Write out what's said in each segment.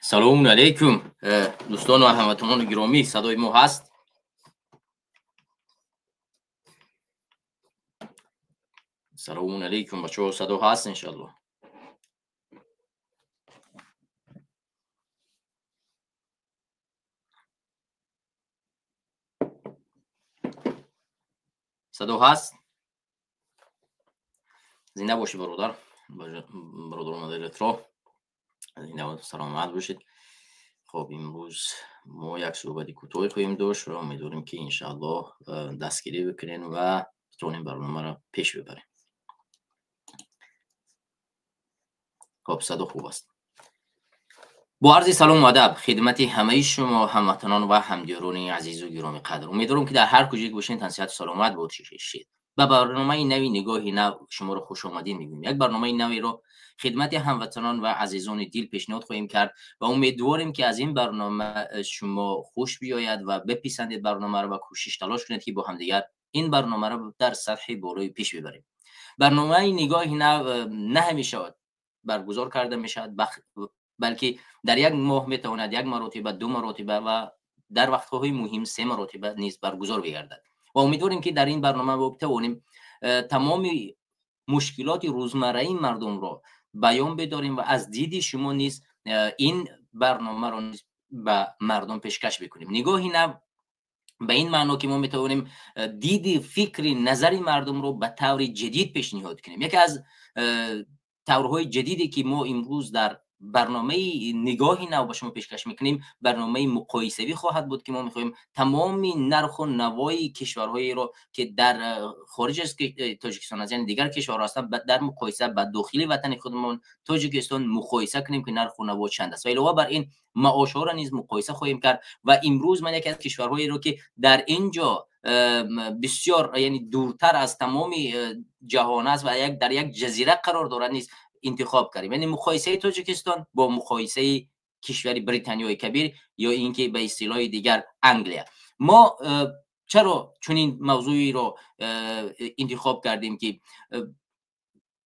سلام علیکم دوستان و هموطنان گرامی، صدای ما هست؟ سلام علیکم بچه‌ها، صدا هست انشالله. صدا هست؟ زنده باشی برادر مادرت، زنده و سلامت باشید. خب امروز ما یک صحبت کوتاهی خواهیم داشت و امیدواریم که انشالله دستگیری بکنین و بتونیم برنامه را پیش ببریم. خب صدا خوب است. با عرض سلام و ادب خدمت همه شما هموطنان و همدیران عزیز و گرامی قدر، امیدوارم که در هر کجایی که باشین تن صحت و سلامت باشید. به برنامه نوی نگاهی نو شما رو خوش آمدین میگیم. یک برنامه نوی رو خدمت هموطنان و عزیزان دل پیشنهاد خواهیم کرد و امیدواریم که از این برنامه شما خوش بیاید و بپسندید برنامه رو و کوشش تلاش کنید که با همدیگر این برنامه رو در سطح بالای پیش ببریم. برنامه نگاهی نو نه همیشه برگزار کرده میشود، بلکه در یک ماه میتواند یک مرتبه، دو مرتبه و در وقت‌های مهم 3 مرتبه نیز برگزار بگردد و امیدواریم که در این برنامه بتوانیم تمام مشکلات روزمره مردم را بیان بداریم و از دید شما نیز این برنامه را به مردم پیشکش بکنیم. نگاهی نو به این معنا که ما میتوانیم دید فکری نظری مردم رو به طور جدید پیشنهاد کنیم. یکی از طورهای جدیدی که ما امروز در برنامه نگاهی نو با شما پیشکش میکنیم برنامه مقایسوی خواهد بود که ما میخوایم تمام نرخ و نوای کشورهایی رو که در خارج از تاجیکستان از یعنی دیگر کشورها هستند در مقایسه با داخل وطن خودمون تاجیکستان مقایسه کنیم که نرخ و نوا چند است و علاوه بر این معاش ها را نیز مقایسه خواهیم کرد. و امروز من یکی از کشورهایی رو که در اینجا بسیار یعنی دورتر از تمام جهان است و در یک جزیره قرار دارد نیز انتخاب کردیم، یعنی مقایسه تاجیکستان با مقایسه کشور بریتانیای کبیر یا اینکه به اصطلاح دیگر انگلیا. ما چرا چنین موضوعی رو انتخاب کردیم که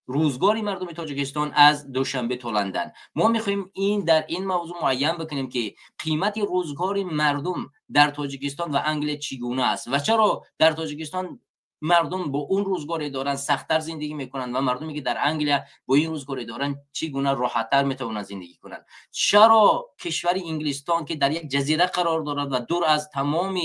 روزگاری مردم تاجیکستان از دوشنبه تا لندن، ما میخوایم در این موضوع معین بکنیم که قیمت روزگار مردم در تاجیکستان و انگلیس چگونه است و چرا در تاجیکستان مردم با اون روزگاری دارن سخت‌تر زندگی میکنن و مردمی که در انگلیس با این روزگاری دارن چگونه راحت‌تر میتونن زندگی کنن. چرا کشور انگلستان که در یک جزیره قرار دارد و دور از تمام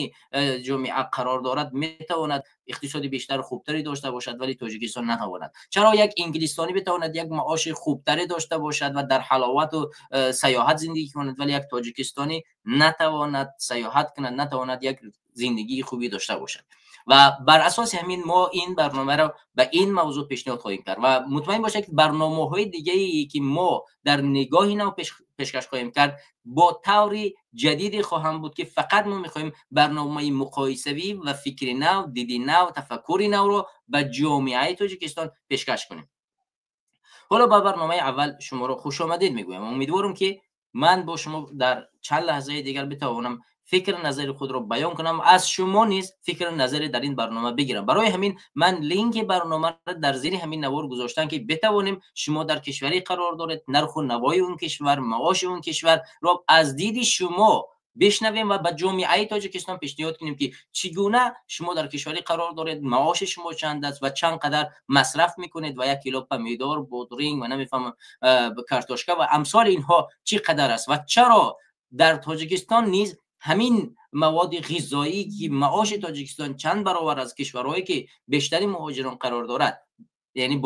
جامعه قرار دارد میتواند اقتصادی بیشتر خوبتری داشته باشد ولی تاجیکستان نتواند؟ چرا یک انگلیستانی بتواند یک معاش خوبتری داشته باشد و در حلاوت و سیاحت زندگی کند ولی یک تاجیکستانی نتواند سیاحت کند، نتواند یک زندگی خوبی داشته باشد؟ و بر اساس همین ما این برنامه را به این موضوع پیشنهاد خواهیم کرد و مطمئن باشید که برنامه‌های دیگه‌ای که ما در نگاهی نو پیشکش خواهیم کرد با طور جدیدی خواهم بود که فقط ما می‌خوایم برنامه مقایسوی و فکر نو، دید نو، تفکر نو رو به جامعه تاجیکستان پیشکش کنیم. حالا با برنامه اول شما رو خوش آمدید میگویم. امیدوارم که من با شما در چند لحظه دیگر بتوانم فکر نظر خود رو بیان کنم، از شما نیز فکر نظری در این برنامه بگیرم. برای همین من لینک برنامه را در زیر همین نوار گذاشتم که بتوانیم شما در کشوری قرار دارید نرخ و نوای اون کشور، معاش اون کشور رو از دید شما بشنویم و به جامعه تاجیکستان پیشنهاد کنیم که چگونه شما در کشوری قرار دارید، معاش شما چند است و چند قدر مصرف میکنید و یک کیلو پمیدور، بودرینگ و نمیفهمم کارتوشکا و امثال اینها چی قدر است و چرا در تاجیکستان نیز همین مواد غذایی که معاش تاجیکستان چند برابر از کشورهایی که بیشتری مهاجران قرار دارد یعنی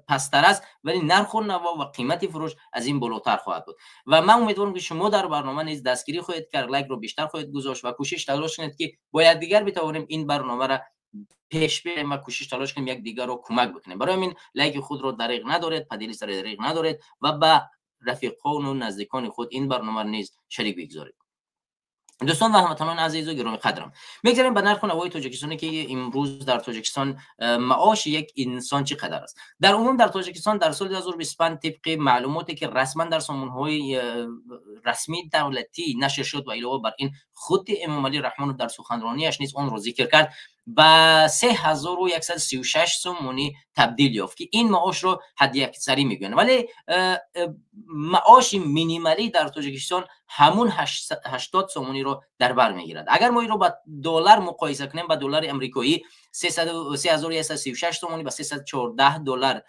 پستر است ولی نرخ و نوا و قیمت فروش از این بالاتر خواهد بود. و من امیدوارم که شما در برنامه نیز دستگیری خواهید کرد، لایک رو بیشتر خواهید گذاشت و کوشش تلاش کنید که باید دیگر بتوانیم این برنامه را پیش بریم و کوشش تلاش کنیم یک دیگر رو کمک بکنیم. برای همین لایک خود رو دریغ ندارید، پدیلی سر دریغ ندارید و با رفیقان و نزدیکان خود این برنامه نیز شریک بگذارید. دوستان و هموطنان عزیز و گرامی قدرم، میگذاریم به نرخ و نوای تاجیکستانی که امروز در تاجیکستان معاش یک انسان چقدر است. در عموم در تاجیکستان در سال 2025 طبق معلوماتی که رسما در سامانه‌های رسمی دولتی نشر شد و علاوه بر این خود امام علی رحمان در سخنرانیش نیز اون رو ذکر کرد، به 3136 سومونی تبدیل یافت که این معاش رو حد اکثری میگن. ولی معاش مینیمالی در تاجیکستان همون 80 سومونی رو در بر میگیرد. اگر ما این رو با دلار مقایسه کنیم، با دلار امریکایی 3136 سومونی به 314 دلار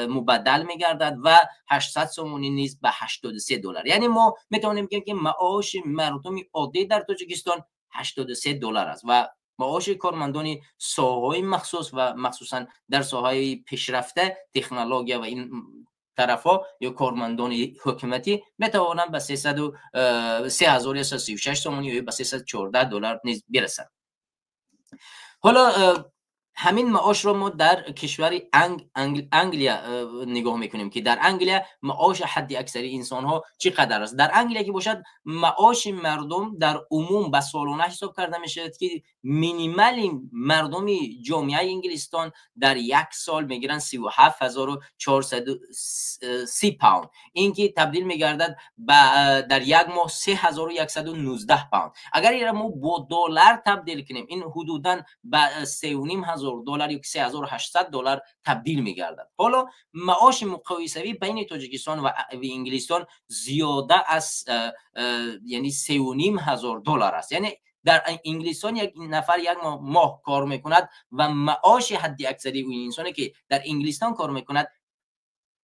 مبدل میگردد و 800 سومونی نیز به 83 دلار. یعنی ما میتونیم بگیم که معاش مردم عادی در تاجیکستان 83 دلار است و معاش کارمندان ساحه‌های مخصوص و مخصوصا در ساحه‌های پیشرفته تکنولوژی و این طرفا یا کارمندان حکومتی میتوانند به 3136 سومونی یا به 314 دلار نیز برسند. حالا همین معاش رو ما در کشور انگلیا نگاه میکنیم که در انگلیا معاش حد اکثری انسان ها چقدر است. در انگلیا که باشد معاش مردم در عموم به سالانه حساب کرده میشه که مینیمال مردم جامعه انگلستان در یک سال میگیرن 37430 پوند. این که تبدیل میگردد در یک ماه 3119 پوند. اگر این ما با دلار تبدیل کنیم این حدوداً به 3.5 دلار یا 3800 دلار تبدیل میگردد. حالا معاش مقایسوی بین تاجیکستان و انگلستان زیاده از یعنی 3.5 دلار است. یعنی در انگلستان یک نفر یک ماه کار میکند و معاش حد اکثری اون انسانی که در انگلستان کار میکند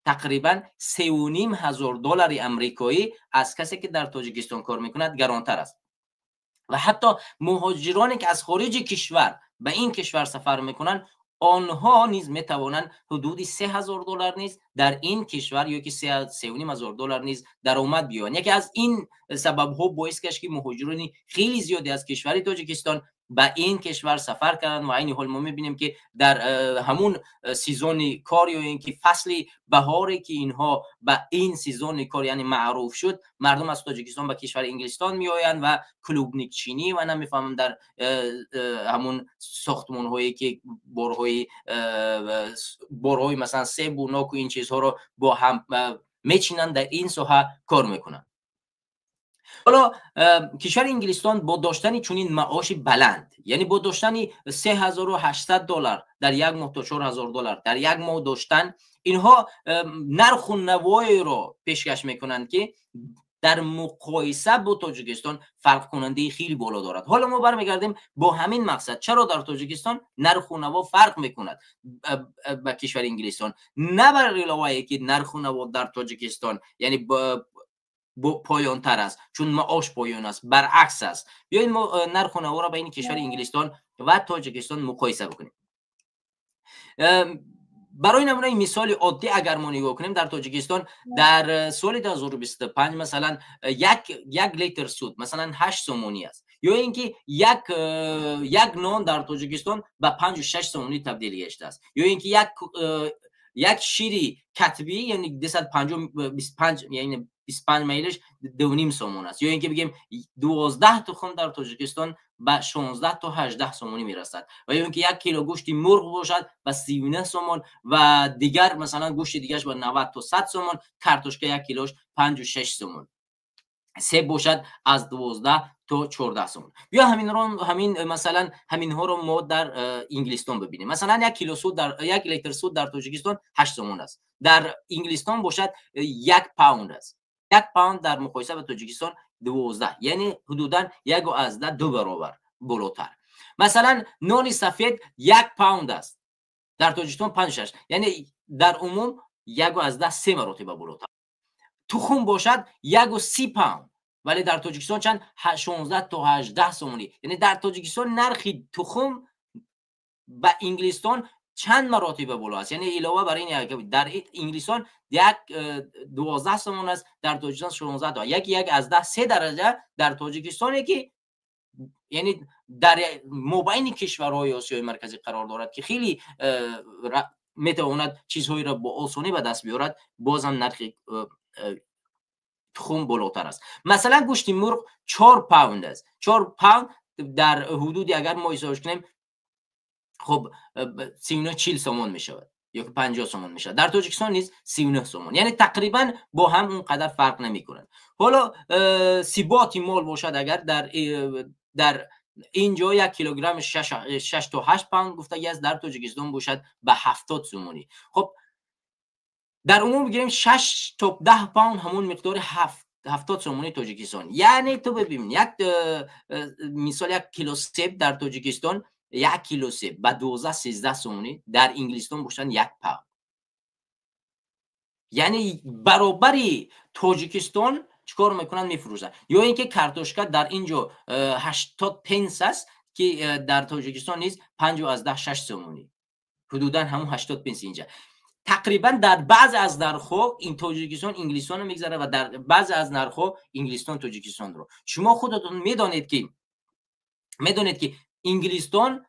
تقریبا 3.5 دلار امریکایی از کسی که در تاجیکستان کار میکند گرانتر است. و حتی مهاجرانی که از خارج کشور به این کشور سفر میکنن آنها نیز میتوانند حدود 3000 دلار نیز در این کشور یا که 3.5 دلار نیز درآمد بیاورند. یکی از این سبب ها باعث گشت که مهاجرانی خیلی زیادی از کشور تاجیکستان به این کشور سفر کردن و این حال ما میبینیم که در همون سیزن کار یا اینکه فصل بهاری که اینها به این سیزن کار یعنی معروف شد، مردم از تاجیکستان به کشور انگلستان میآیند و کلوبنیک چینی و نمیفهمم در همون ساختمان هایی که بارهای مثلا سیب و ناک و این چیزها رو با هم میچینن در این ساحه کار میکنن. حالا کشور انگلستان با داشتن چنین معاش بلند، یعنی با داشتن 3800 دلار در یک ماه تا 4000 دلار در یک ماه داشتن، اینها نرخ و نوایی رو پیشکش میکنند که در مقایسه با تاجیکستان فرق کننده خیلی بالا دارد. حالا ما برمیگردیم با همین مقصد چرا در تاجیکستان نرخ و نوا فرق میکند با کشور انگلستان، نه بر علاوه که نرخ و نوا در تاجیکستان یعنی پایان تر است چون معاش پایان است، برعکس است. بیایید ما نرخ و نوا را بین کشور انگلستان و تاجیکستان مقایسه بکنیم. برای نمونه مثال عادی اگر ما نگاه کنیم در تاجیکستان در سال 2025 مثلا یک لیتر سود مثلا 8 سومونی است، یا اینکه یک نان در تاجیکستان به 5 و 6 سومونی تبدیل گشته است، یا اینکه یک شیری کتبی یعنی 225 یعنی 25 میلش 2.5 سومون است، یا اینکه بگیم 12 تخم در تاجیکستان به 16 تا 18 سومونی میرسد، و یا اینکه 1 کیلو گوشت مرغ باشد به 39 سومون و دیگر مثلا گوشت دیگرش به 90 تا 100 سومون، کارتوشکا 1 کیلوش 5 و 6 سومون، سه باشد از 12 تا 14 سومون. یا همین مثلا همین ها رو ما در انگلستان ببینیم. مثلا 1 کیلو سود در 1 لیتر سود در تاجیکستان 8 سومون است، در انگلستان باشد 1 پوند است. 1 پوند در مقایسه با تاجیکستان 12 یعنی حدوداً 1.2 برابر بالاتر. مثلا نان سفید 1 پوند است در تاجیکستان 5.6 یعنی در عموم 1.3 مرتبه بالاتر. تخم باشد 1.30 پوند ولی در تاجیکستان چند 16 تا 18 سومونی، یعنی در تاجیکستان نرخ تخم با انگلستان چند مراتب بالا است. یعنی علاوه بر این در انگلستان 12 سومون است، در تاجیکستان 16 تا 1.3 درجه در تاجیکستان که یعنی در مابین کشورهای آسیای مرکزی قرار دارد که خیلی میتواند چیزهایی را با آسانی به دست بیارد، بازم نرخ تخم بالاتر است. مثلا گوشت مرغ 4 پوند است. 4 پوند در حدودی اگر ما حسابش کنیم خب 39 سومون می شود یا 50 سومون می شود. در تاجیکستان نیز 39 سومون، یعنی تقریبا با هم اونقدر فرق نمی کنند. حالا ثبات مال باشد اگر در اینجا 1 کیلوگرم 6 تا 8 پوند گفتگی است، در تاجیکستان باشد به 70 سومونی. خب در عموم بگیریم 6 تا 10 پوند همون مقدار 70 سومونی تاجیکستان. یعنی تو ببین یک مثال 1 کیلو سیب در تاجیکستان 1 کیلو سیب با 12 13 سومونی، در انگلستان باشن 1 پوند. یعنی برابری تاجیکستان چیکار میکنن؟ میفروشن. یا اینکه کارتوشکا در اینجا 80 پنس است که در تاجیکستان نیز 5.6 سومونی، حدودا همون 80 پنس اینجا. تقریبا در بعض از نرخ‌ها این تاجیکستان انگلستان رو میگذره و در بعض از نرخ‌ها انگلستان تاجیکستان رو. شما خودتون میدونید که انگلستان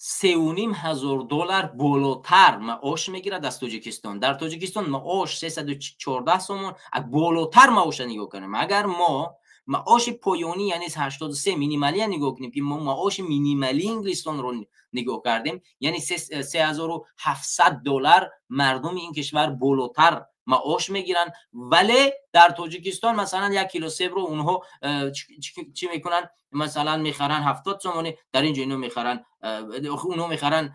3,500 دلار بالاتر معاش میگیرد از تاجیکستان. در تاجیکستان معاش 314 سومون، بالاتر معاش نگاه کنیم. اگر ما معاش پایانی یعنی 83 مینیمالی نگاه کنیم که ما معاش مینیمالی انگلستان رو نگاه کردیم، یعنی 3,700 دلار مردم این کشور بالاتر معاش میگیرن، ولی در تاجیکستان مثلا 1 کیلو سیب رو اونها چی میکنن؟ مثلا میخرن 70 سومونی، در اینجا اینو میخرن اونها میخرن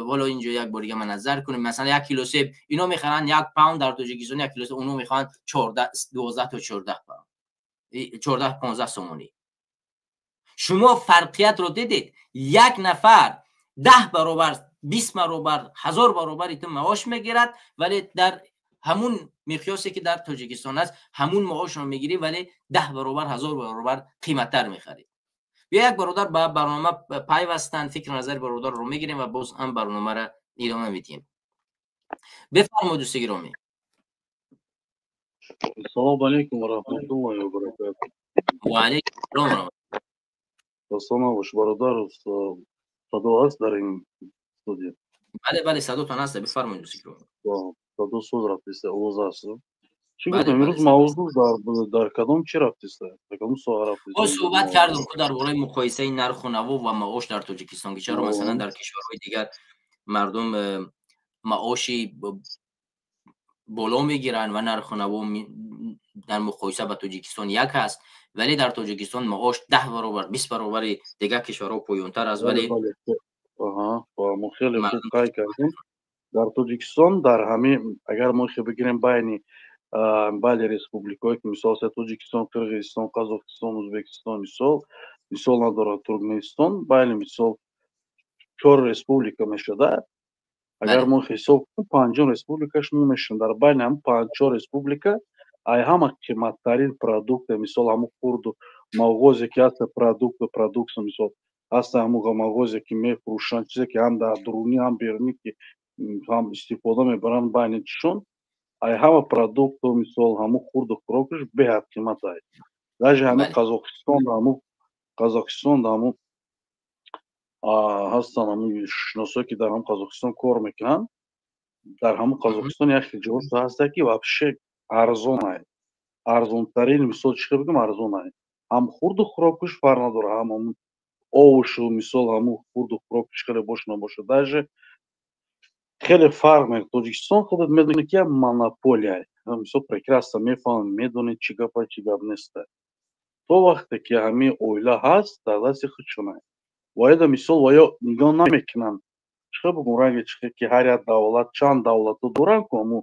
والا اینجا یک بار دیگه من نظر کنیم مثلا 1 کیلو سیب اینو میخرن 1 پوند، در تاجیکستان 1 کیلو سیب اونها میخوان 12 تا 14 پوند 14 15 سومونی. شما فرقیت رو دیدید؟ یک نفر 10 برابر 20 برابر 1000 برابر ایتون معاش میگیرد، ولی در همون مقیاسی که در تاجیکستان است همون معاش رو میگیری، ولی 10 برابر 1000 برابر قیمتتر میخری. بیا یک برادر به برنامه پیوستن، فکر نظر برادر رو میگیریم و باز هم برنامه را ادامه میدیم. بفرمایید دوست گرامی. السلام علیکم و رحمت الله و برکاته. و علیکم السلام. دوستان باش برادر صدا هست در این استودیو؟ بله صداتون هست، بفرمایید دوست گرامی. صدا سوز رفتیسته اوز هست. چی گفتم امروز موضوع در کدام چی رفتیسته؟ در کدام سوال رفتیسته؟ ما صحبت کردیم که درباره مقایسه نرخ و نوا و معاش در تاجیکستان که چرا مثلا در کشورهای دیگر مردم معاشی بالا میگیرن و نرخ و نوا در مقایسه با تاجیکستان یک هست، ولی در تاجیکستان معاش 10 برابر 20 برابر دیگر کشورها پایین‌تر است. ولی ما خیلی خوب کار کردیم در تاجیکستان. در همین اگر ما بگیریم بین بله республикایی که مثال تاجیکستان، قرغیزستان، قزاقستان، ازبکستان مثال نداره، ترکمنستان بله مثال 4 республика میشده. اگر ما حساب کنیم پنجم республикаش میشن. در بین هم 5-4 республика ای همه قیمتترین پروداکت مثال همون خورد و مغازه که هست پروداکت مثال هست همون مغازه که میفروشن چیزی که هم در درونی هم بیرونی که هم استفاده میبرن بین چشون ای همه پروداکت مثال همون خورد و خوراکش به حد قیمت است. даже همه قزاقستان همون هستن همون شناسایی که در هم قزاقستان کار میکنن، در همون قزاقستان یک جوش هست که вообще ارزان است. ارزان ترین مثال چی بگم ارزان است. هم خورد و خوراکش فرق نداره، هم آوش مثال همون خورد و خوراکش خیلی باش نباشه даже خیلی فرق میکنه. تاجیکستان خودت میدونی که монополия مثال прекрасно میفهمن میدونی چی گپ نیست. تو وقتی که همین اویلا هست در دست خودشونه باید مثال ویا نگاه نمیکنن چه بگم رنگ چه که هر یک دولت چند دولت دارن که همون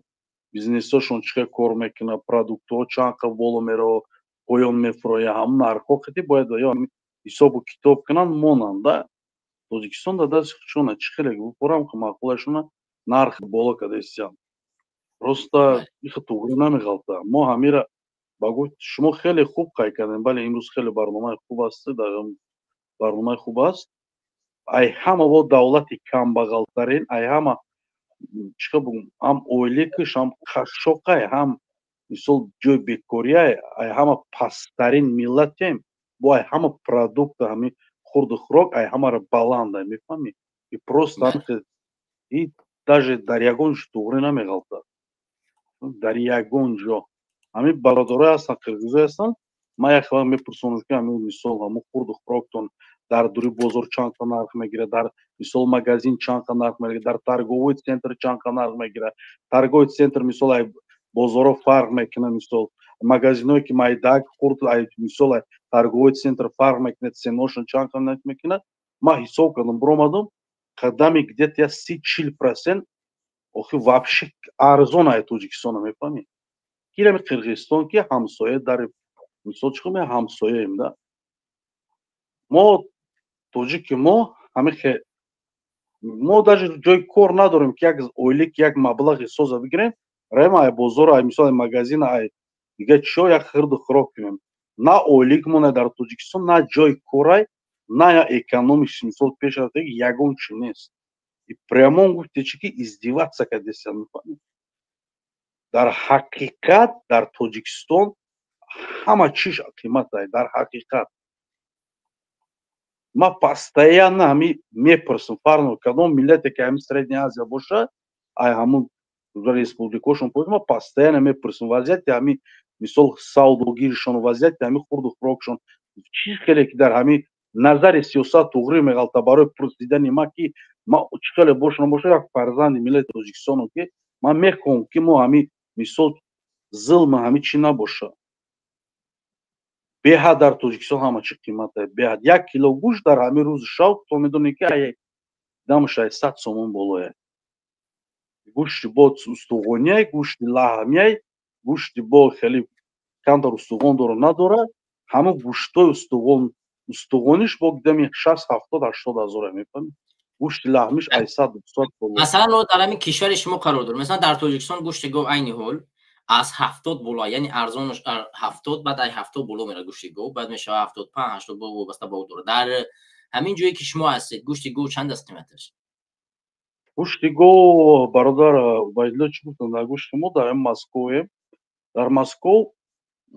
бізнесошон چه کار میکنه продуктو چند بالا میره پایان میفروشه هم نرخو خیلی باید یا حساب و کتاب کنن ماننده. تاجیکستان در دست خودشونه چه خیلی بپرم که معقولشونه نرخ بالا کده استیان просто их توگری نمیغلطه. ما همیره بگو شما خیلی خوب قای کردین، بله امروز خیلی برنامه خوب است، برنامه خوب است. ای همه با دولت کمبغالترین ای همه چیکار بگم هم اویلیکش هم خشوقای هم مثال جوی بیکوریای ای همه پسترین ملتیم با ای همه پروداکت همین خورد و خوراک ای همه را بلنده میفهمی і просто і даже در یگان توگری نمیغلطه در یگان جا همین برادرای هستن قرغیزای هستن. ما یک وقت میپرسونم که همین مثال همون خورد و خوراکتون در دوری بازار چند تا نرخ میگیره، در مثال مغازین چند تا نرخ میگیره، در торговый центр چند تا نرخ میگیره. торговый центр مثال بازارا فرق میکنه، مثال مغازینایی که مایداک خورد مثال торговый центр фарқ мекунад, ценошин чанд мекунад. Ма ҳисоб кардам, биромадам, қадами где-то 30-40% охи вообще арзон ай Тоҷикистон, мефаҳмӣ? Кирами Қирғизистон ки ҳамсоя дар мисол чӣ хуб ҳамсояем да. Мо тоҷики мо ҳамихе мо даже ҷои кор надорем ки як ойлик як маблағи соза бигирем, раем ай бозор ай мисол магазин ай дига чиё як хирду хӯрок кунем. На ойлик монад дар Тоҷикистон, на ҷои кор ай, на я экономиш мисол пеш аз ягон чӣ нест. И прямо он гуфте чӣ ки издеваться кардеся, мефаҳмӣ? Дар ҳақиқат дар Тоҷикистон ҳама чиш қимат ай, дар ҳақиқат. Ма постоянно ҳами мепурсим, фарно кадом миллате ки ҳами Средняя Азия боша, ай ҳамун республикошон пойд, ма постоянно мепурсим вазъияти ҳами мисол савдогиришон, вазъияти ҳами хурду хӯрокшон, чиз хеле ки дар ҳами назари сиёсат туғри меғалта барои пурсидани ма ки ма чӣ хеле боша набоша як фарзанди миллати Тоҷикистоно ки ман мехоҳам ки мо ҳами мисол зулм ҳами чӣ набоша. Беҳад дар Тоҷикистон ҳама чӣ қимат ай, беҳад. 1 кило гӯшт дар ҳамин рӯзи шавқ то медонӣ ки ай дамаша 100 сомон болояй. Гӯшти бо устуғоняй, гӯшти лаҳмяй, гӯшти бо хеле камтар устуғон дора надора, ҳамон гӯштои устуғониш бо гидами 60-70-80 ҳазор ай, мефаҳмӣ? Гӯшти лаҳмиш ай 100-200 боло. Масалан дар ҳамин кишвари шумо қарор дорем. Масалан дар Тоҷикистон гӯшти гов айни ҳол аз 70 боло, яъни арзонаш 70, баъд ай 70 боло мера гӯшти гов, баъд мешава 75-80 боло, вобаста ба дора. Дар ҳамин ҷое ки шумо ҳастед, гӯшти гов чанд аст қиматаш? Гӯшти гов, бародар Убайдулло чӣ гуфтам, дар гӯшти мо дар Москваем. Дар Москов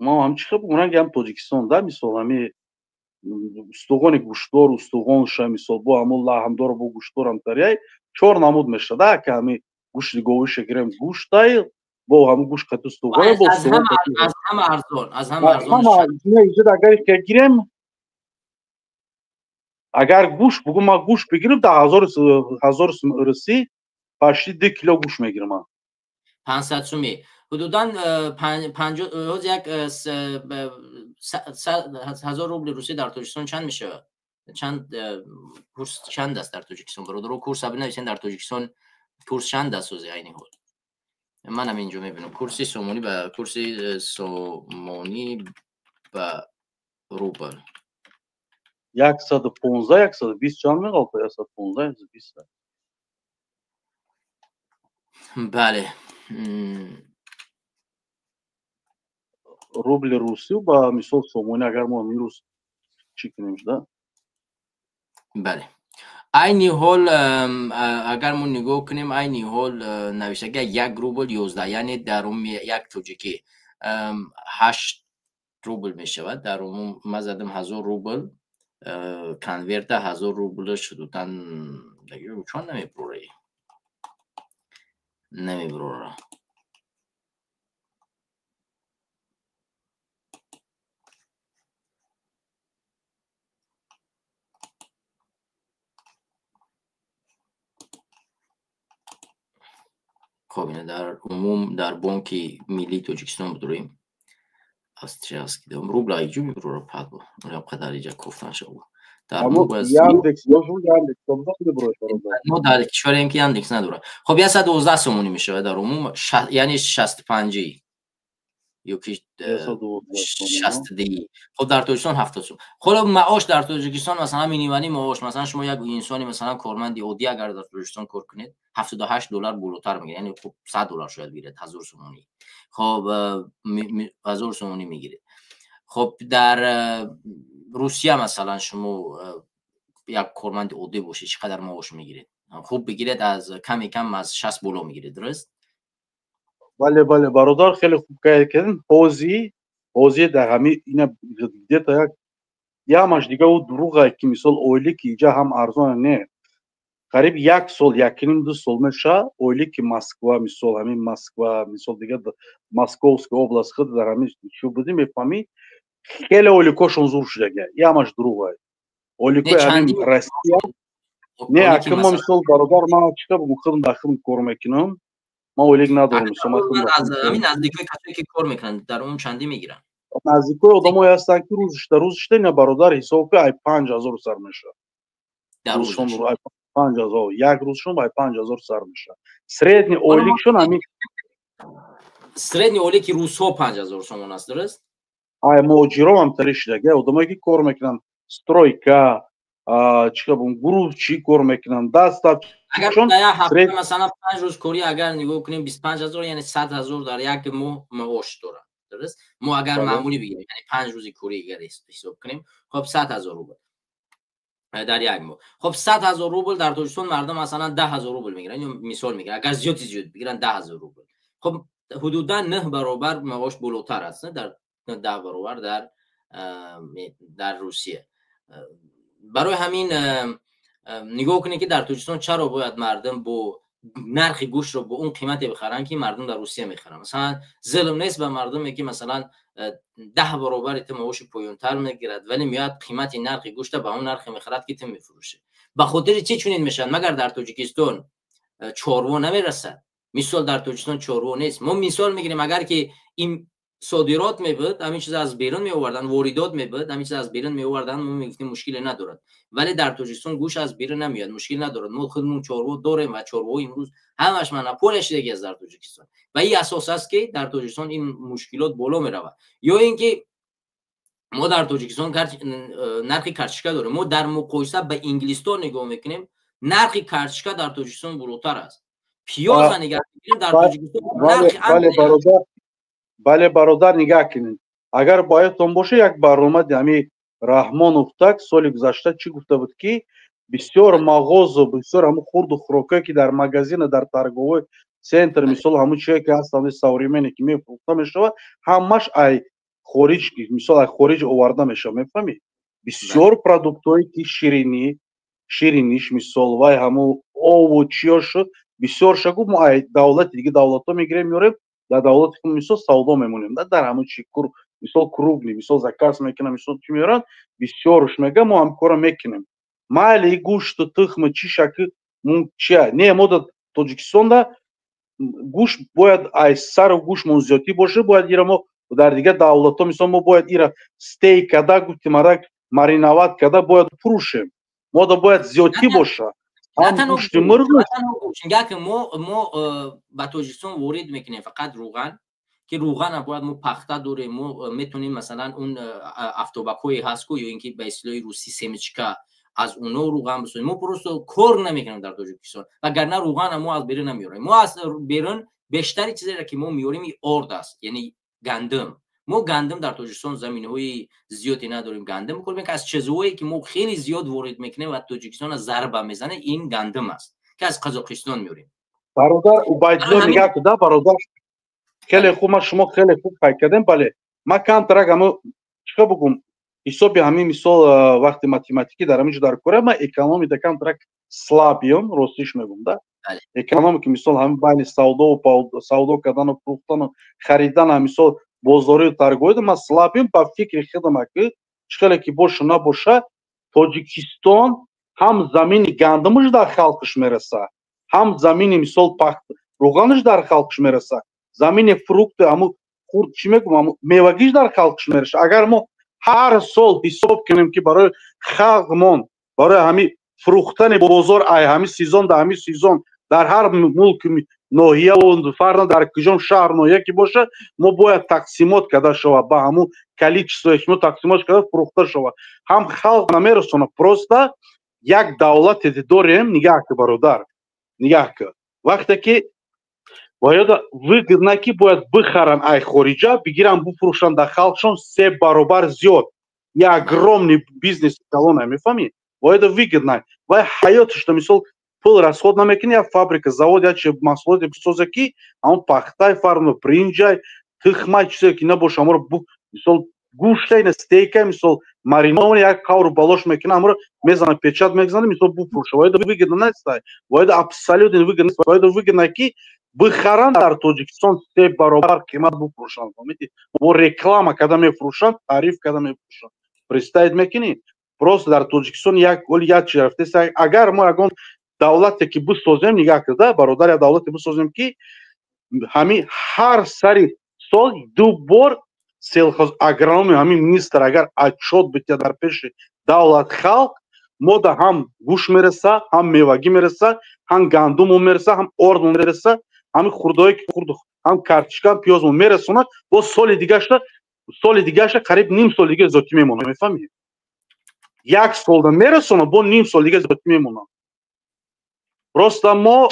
мо ҳам чӣ хел монанги ҳам Тоҷикистон да, мисол ҳами устуғони гӯштдор, устуғонша мисол бо ҳамон лаҳмдор бо гӯштдор ҳамтарияй 4 намуд мешавад да, ки ҳами гӯшти говиша гирем гӯштай бо ҳамон гӯшт қати устуғон бо устуғон аз ҳама арзон, аз ҳама арзон. Агар гирем, агар гӯшт бугум ма гӯшт бигирам да 1000 сум ирси, почти 2 кило гӯшт мегирам. 500 суми. ҳудудан 50 як 1000 рубли русӣ дар Тоҷикистон чанд мешавад? Чанд курс чанд аст дар Тоҷикистон? Бародаро курса бинависен дар Тоҷикистон курс чанд аст ози айни ҳол? Манам инҷо мебинам курси сомонӣ ба рубл 115-120 чанд меғалта? 115-120. Бале. Рубли русӣ ба мисол сомонӣ агар мо мирус чӣ кунемш да? Бале. Айни ҳол агар мо нигоҳ кунем, айни ҳол навиштага 1 рубл 11, яъне дар умум як тоҷикӣ 8 рубл мешавад. Дар умум ман задам 1000 рубл конверта 1000 рублаш ҳудудан чанд намебурора. خب اینه در عموم در بانک ملی تاجیکستان بداریم австрияски дом рубла иҷо мебурора падо ям қадариҷа кофтан шава дар мо дар кишварем ки яндекс надора. хоб 112 сомонӣ мешавад дар умум, яъне 65 ёки 60. хоб дар Тоҷикистон 70 сом. хоб маош дар Тоҷикистон масалан минималӣ маош, масалан шумо як инсони масалан корманди оддӣ агар дар Тоҷикистон кор кунед $78 болотар мегирад, яъне хоб $100 шояд бигирад, 1000 сомонӣ. хоб 1000 сомонӣ мегирад. хоб дар Русия масалан шумо як корманди оддӣ бошед чӣ қадар маош мегиред? хуб бигирад аз ками кам аз 60 боло мегирад, дураст? бале бародар хеле хуб кардин. ҳозӣ дар ҳами ина где-то як ямаш дига у дуруға ки мисол ойлики иҷа ҳам арзон не. қариб 1 сол 1.5-2 сол меша ойлики Москва мисол ҳамин Москва мисол дига Московская област худ дар ҳамин шо будӣ мефаҳмӣ хеле ойликошон зур шудага. Ямаш дуруға. Ойликои ҳамин Россия не аким мо мисол бародар ман чиқа мухим дахим кор мекунам. Ма ойлик надорам. Ҳамин наздикои касое ки кор мекунанд дар он чандӣ мегиранд? نزدیکای آدمایی هستن که روزشته اینا برادر حساب که 5000 سر میشه در روزشون روزش. رو 5000 یک روزشون باید 5000 سر میشه سریدنی اولیکشون همین سریدنی اولیکی روزها 5000 سومون است درست؟ ай муҳоҷиром ҳамтари шидаги одамое ки кор мекунанд стройка чика бун грузчӣ кор мекунанд дастав اگر در یک هفته مثلا 5 روز کوری اگر نگاه کنیم 25000 یعنی 100000 در یک ماه معاش داره درست؟ ما اگر معمولی بگیریم یعنی 5 روز کوری اگر حساب کنیم خب 100000 روبل در یک ماه. خب 100000 روبل در تاجیکستان مردم مثلا 10000 روبل میگیرن یا مثال میگیرن اگر زیاد بگیرن 10000 روبل خب حدودا 9 برابر معاش بالاتر است در 10 برابر در روسیه. برای همین نگاه کنید که در تاجیکستان چرا باید مردم با نرخ گوشت رو با اون قیمتی بخرن که مردم در روسیه میخرن. مثلا ظلم نیست به مردم که مثلا 10 برابر ته معاش پایین‌تر میگیرد ولی میاد قیمت نرخ گوشت به اون نرخ میخرد که ته میفروشه. به خاطر چی چنین میشن؟ مگر در تاجیکستان چاروا نمیرسد. مثال در تاجیکستان چاروا نیست. ما مثال میگیریم اگر که این صادرات میبود همین چیز از بیرون می آوردن، واردات میبود همین چیز از بیرون می آوردن، ما میگفتیم مشکلی ندارد. ولی در تاجیکستان گوش از بیرون نمیاد، مشکل ندارد. ما خودمون چاروا داریم و چاروا امروز همش مناپول شده از در تاجیکستان و این اساس است که در تاجیکستان این مشکلات بالا میرود. یا اینکه ما در تاجیکستان نرخ کارچکا داریم، ما در مقایسه به انگلستان نگاه میکنیم نرخ کارچکا در تاجیکستان بالاتر است. پیاز نگاه میکنیم در تاجیکستان نرخ بله برادر نگاه کنید اگر باید باشه یک برنامه دمی رحمانов так соли гузашта чӣ гуфта буд ки бисёр мағозу бисёр ҳамун хурду хӯрокое ки дар магазина дар торговой центр мисол ҳамун чие ки ҳастанд современе ки мефурӯхта мешавад ҳамаш ай хориҷ мисол ай хориҷ оварда мешавад мефаҳмӣ бисёр продуктҳое ки шириниш мисол вай ҳамун ову чиёшу бисёр шагу мо ай давлати диги давлатҳо мегирем меорем در دولت که مثلا سودا میمونیم در همون چی مثلا کروگلی مثلا زکات میکنم مثلا چی میارن بسیارش میگه ما هم کارو میکنیم مالی گوشت و تخم چی شکل چیه نه ما در تاجیکستان دا گوشت باید ای سر و گوشت منزیاتی باشه باید ایره ما در دیگه دولت ها مثلا ما باید ایره استیک کده گوشت مرک مارینوات کده باید فروشیم ما دا باید زیادی باشه هم گوشت مرغ که ما با تاجیکستان وارد میکنیم فقط روغن که روغن هم باید ما پخته داریم ما میتونیم مثلا اون افتابکوی هست یا اینکه به اصطلاح روسی سمیچکا از اونا روغن بسازیم ما پروستو کار نمیکنیم در تاجیکستان وگرنه روغن ما از بیرون نمیاریم ما از بیرون بیشتری چیزی را که ما میاریم آرد است یعنی گندم ما گندم در تاجیکستان زمینهای زیادی نداریم گندم میکنیم که از چیزهایی که ما خیلی زیاد وارد میکنیم و تاجیکستان از ضربه میزنه این گندم است که از قزاقستان میاریم برادر عبیدالله نگاه کده برادر خیلی خوب ما شما خیلی خوب فکر کردیم بله ما کم ترک اما چیکار بگم حسابی همین مثال وقتی ماتماتیکی در همینجا در کره ما اکونومی در کم ترک سلابیم راستیش میگم ده اکونومی که مثال همین بین سودا کردن و فروختن و خریدن مثال بازاری و ترگوید ما سلابیم با فکر خودم که چخیلی که باشه نباشه تاجیکستان هم زمین گندمش در خلقش میرسه هم زمین مثال پخت روغنش در خلقش میرسه زمین فروخت همون خورد چی میگم میوگیش در خلقش میرسه اگر ما هر سال حساب کنیم که برای خلقمون برای همین فروختن بازار ای همین سیزن در همین سیزن در هر ملک ناحیه و فرض در کجام شهر ناحیه که باشه ما باید تقسیمات کرده شود با همون کلیچ ما تقسیمات کرده فروخته شود هم خلق نمیرسونه پروسته یک دولت داریم نگاه که برادر نگاه که وقتی که باید выгодно که باید بخرن ای خارجه بگیرن بفروشن در خلقشون 3 برابر زیاد یه огромный бизнес колонна میفهمی باید выгодно و حیاتش مثال پول расход نمیکنی یا فابریکه завод یا چه محصولات بسازه که اون پختای فرم برنجای تخمای چیزی که نباشه امر مثال گوشتای استیک مثال مارینون یک کار بالاش میکنه امر میزنه پچات میزنه مثال بفروشه باید выгодно نیست باید абсолютно выгодно باید выгодно که بخرن در تاجیکستان 3 برابر قیمت بفروشن فهمیدی با реклама когда میفروشن تعریف когда میفروشن представить میکنی просто در تاجیکستان یک گل یک چیز رفته اگر ما اگون دولتی که بسازیم نگاه کرده برادر یا دولتی بسازیم که همین هر سری سال 2 بار селхоз агрономи ҳамин министр агар отчет бития дар пеши давлат халқ мо да ҳам гӯш мереса, ҳам мевагӣ мереса, ҳам гандуму мереса, ҳам ордму мереса, ҳамин хурдое ки хурд ҳам картишка ҳам пиёзму мерасонад, боз соли дигаша қариб ним соли дига зотӣ мемонад. мефаҳмед? як сол да мерасонад, бо ним соли дига зотӣ мемонад. просто мо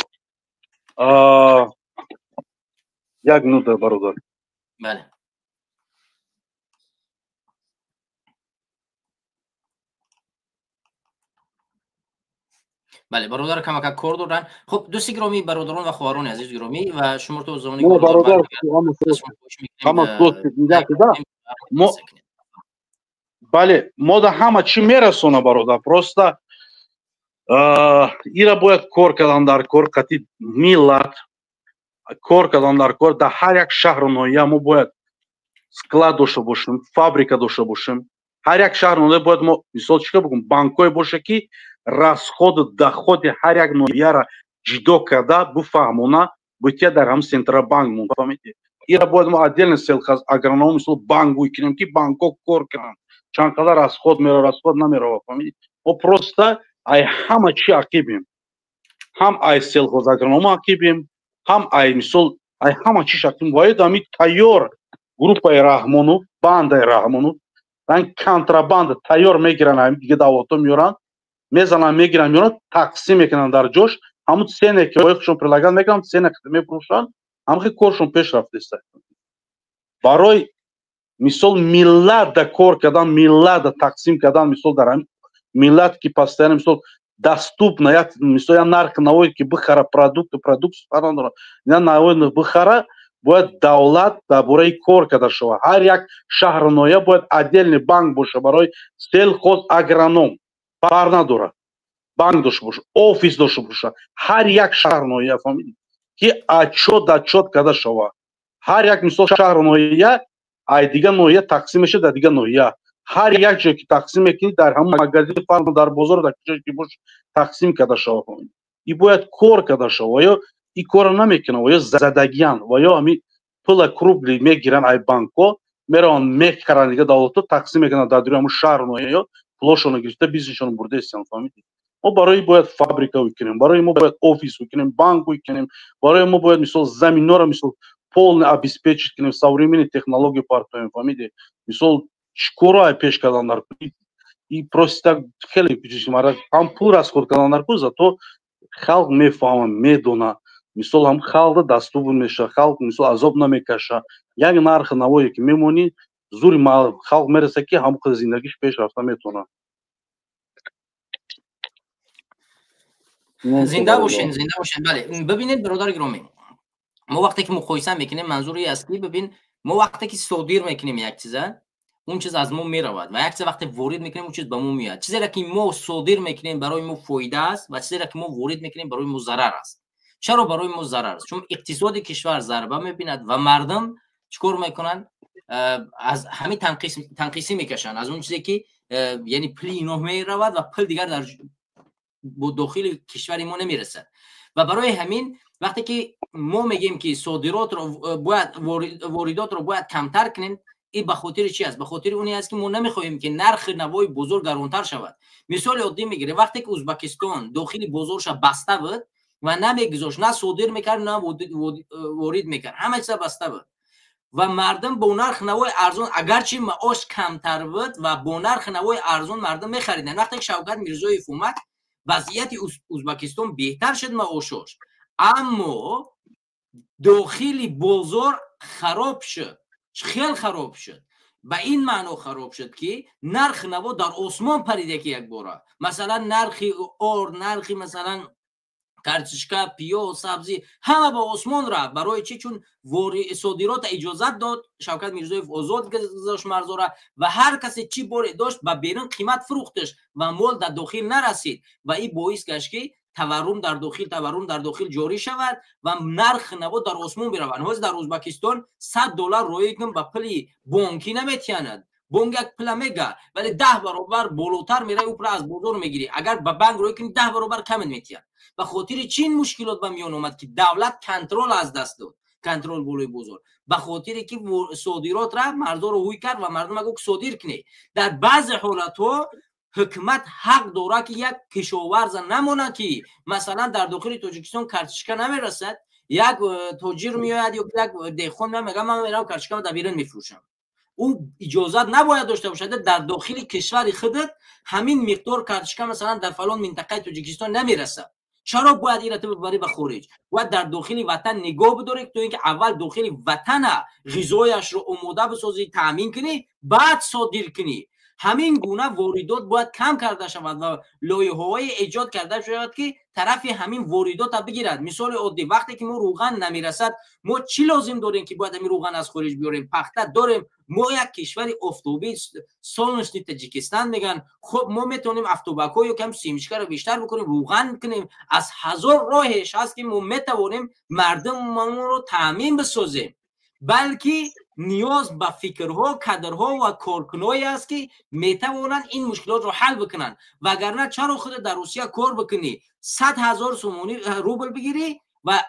як минута бародар. бале. بله برادر کمک کار دارن. خب دوستی گرامی، برادران و خواهران عزیز گرامی و شما تو زمانی ما برادر بله ما دا همه چی میرسونه برادر. просто ایرا باید کار کردن در کار قطعی ملت کار کردن در کار در هر یک شهر و ناحیه ما باید سکلاد داشته باشیم، فابریکا داشته باشیم. هر یک شهر و ناحیه باید ما مثال چیکار بکنیم، بانکای باشه که расход доход ҳар як ноҳияро ҷудо карда буфаҳмона бутия дар ҳам центробанк муфаҳмед. ира бояд мо отдельно селхоз агроном мисол банк гӯй ки банко кор кунанд, чанд қадар расход мера расход намера фаҳмед. мо просто ай ҳама чӣ ақибем, ҳам ай селхоз агроном ақибем, ҳам ай мисол ай ҳама чӣ шақим бояд ами тайёр группаи раҳмону бандаи раҳмону ан контрабанда тайёр мегиранд, ами дига давлатҳо меёранд мезананд, мегиранд, меёранд, тақсим мекунанд дар ҷош. ҳамун цене ки оихшон прилаган мекунанд, цене мефурӯшанд, ҳамхи коршон пеш рафтааст. барои мисол миллат да кор кардан, миллат да тақсим кардан, мисол дар ҳамин миллат ки постоянно мисол даступна як мисол як нархи навои ки бихара продукт фарон дорад, я навои бихара, бояд давлат дар бораи кор карда шавад. ҳар як шаҳру ноҳия бояд отдельный банк боша барои селхоз агроном. бар надорад, банк дошта боша, офис дошта боша, ҳар як шаҳр ноҳия фаҳмидед ки отчет карда шавад. ҳар як мисол шаҳр ноҳия ай дига ноҳия тақсим мешавад дар дига ноҳия. ҳар як ҷое ки тақсим мекунӣ дар ҳамон магазин фарм дар бозор дар куҷое ки бош тақсим карда шавад. фаҳмидед ин бояд кор карда шавад. ё ин корро намекунанд, ё задагиянд ва ё ҳамин пула крупли мегиранд ай банкҳо, мераванд мехаранд дига давлатҳо тақсим мекунанд дар дуруи ҳамон шаҳру ноҳия, плошоно гирифта бизнесшон бурда истанд. фаҳмидед мо барои бояд фабрика кунем, барои мо бояд офис кунем, банк кунем, барои мо бояд мисол заминҳоро мисол полно обеспечить кунем, современные технологии партоем. фаҳмидед мисол чикоро ай пеш кардан дар и просто так хеле мара ҳам пул расход кардан дар кӯ, зато халқ мефаҳмад, медона, мисол ҳам халқ дастур меша, халқ мисол азоб намекаша. як нархи навое ки мемонӣ зури халқ мераса ки ҳам зиндагиш пеш рафта метавонад. زنده باشین، زنده باشین. بله ببینید برادر گرامی، ما وقتی که مقایسه میکنیم منظور اصلی ببین، ما وقتی که صادر میکنیم یک چیزه اون چیز از ما میرود و یک چیز وقتی وارد میکنیم اون چیز به ما میاد. چیزی را که ما صادر میکنیم برای ما فایده است و چیزی را که ما وارد میکنیم برای ما ضرر است. چرا برای ما ضرر است؟ چون اقتصاد کشور ضربه میبیند و مردم چیکار میکنن؟ از همین تنقیسی میکشن از اون چیزی که یعنی پول اینا میرود و پول دیگر در داخل کشور ما نمیرسه. و برای همین وقتی که ما میگیم که صادرات رو باید واردات رو باید کمتر کنیم، این به خاطر چی است؟ به خاطر اونی است که ما نمیخوایم که نرخ نوای بزرگ گرانتر شود. مثال عادی میگیره وقتی که ازبکستان داخل بازارش بسته بود و نمیگذاشت، نه صادر میکرد نه وارد میکرد، همه چیز بسته بود و مردم با نرخ نوای ارزان اگرچه معاش کمتر بود و با نرخ نوای ارزان مردم میخریدن. وقتی که شوکت میرزایف اومد وضعیت ازبکستان بهتر شد معاشش، اما داخل بازار خراب شد، خیلی خراب شد. به این معنا خراب شد که نرخ نوا در آسمان پریده که یک باره، مثلا نرخ نرخ مثلا کارتشکا، پیاز، سبزی همه با آسمان رفت. برای چی؟ چون صادرات اجازت داد، شوکت میرزایف آزاد گذاشت مرزا را و هر کسی چی باره داشت با بیرون قیمت فروختش و مال در داخل نرسید و این باعث گشت که تورم در داخل جاری شود و نرخ نوا در آسمان برود. هنوز در ازبکستان $100 روی کم با پول بانکی نمیتیاند، بانک یک پول میگه ولی 10 برابر بالاتر میره او پول از بازار میگیری، اگر با بانک روی کنی 10 برابر کم میتیاند. و خاطر چین مشکلات به میان اومد که دولت کنترل از دست داد. کنترل بولوی بزرگ به خاطر که صادرات را مردم رو هوی کرد و مردم اگه صادر کنه. در بعض حالت ها حکومت حق داره که یک کشاورز نمونه که مثلا در داخل تاجیکستان کارتشکا نمیرسد، یک تاجر میاد یا یک دهقان میگه من میرم کارتشکا در بیرون میفروشم، او اجازت نباید داشته باشد در داخل کشور خودت همین مقدار کارتشکا مثلا در فلان منطقه تاجیکستان نمیرسد. چرا باید این رتبه ببری به خارج؟ باید در داخل وطن نگاه بداری تو اینکه اول داخل وطن غذایش رو آماده بسازی، تامین کنی، بعد صادر کنی. همین گونه واردات باید کم کرده شود و لایحه‌های ایجاد کرده شود که طرف همین واردات بگیرد. مثال عادی وقتی که ما روغن نمیرسد ما چی لازم داریم که باید همین روغن از خارج بیاریم؟ پخته داریم. ما یک کشور آفتابی سالنشتی تاجیکستان میگن، خب ما میتونیم افتوبکو یا کم سیمشکا رو بیشتر بکنیم، روغن کنیم، از هزار راهش هست که ما میتونیم مردم رو تامین بسازیم. بلکه نیاز به فکرها، کادرها و کارکنایی است که میتوانند این مشکلات رو حل بکنن. وگرنه چرا خود در روسیه کار بکنی 100,000 سومونی روبل بگیری و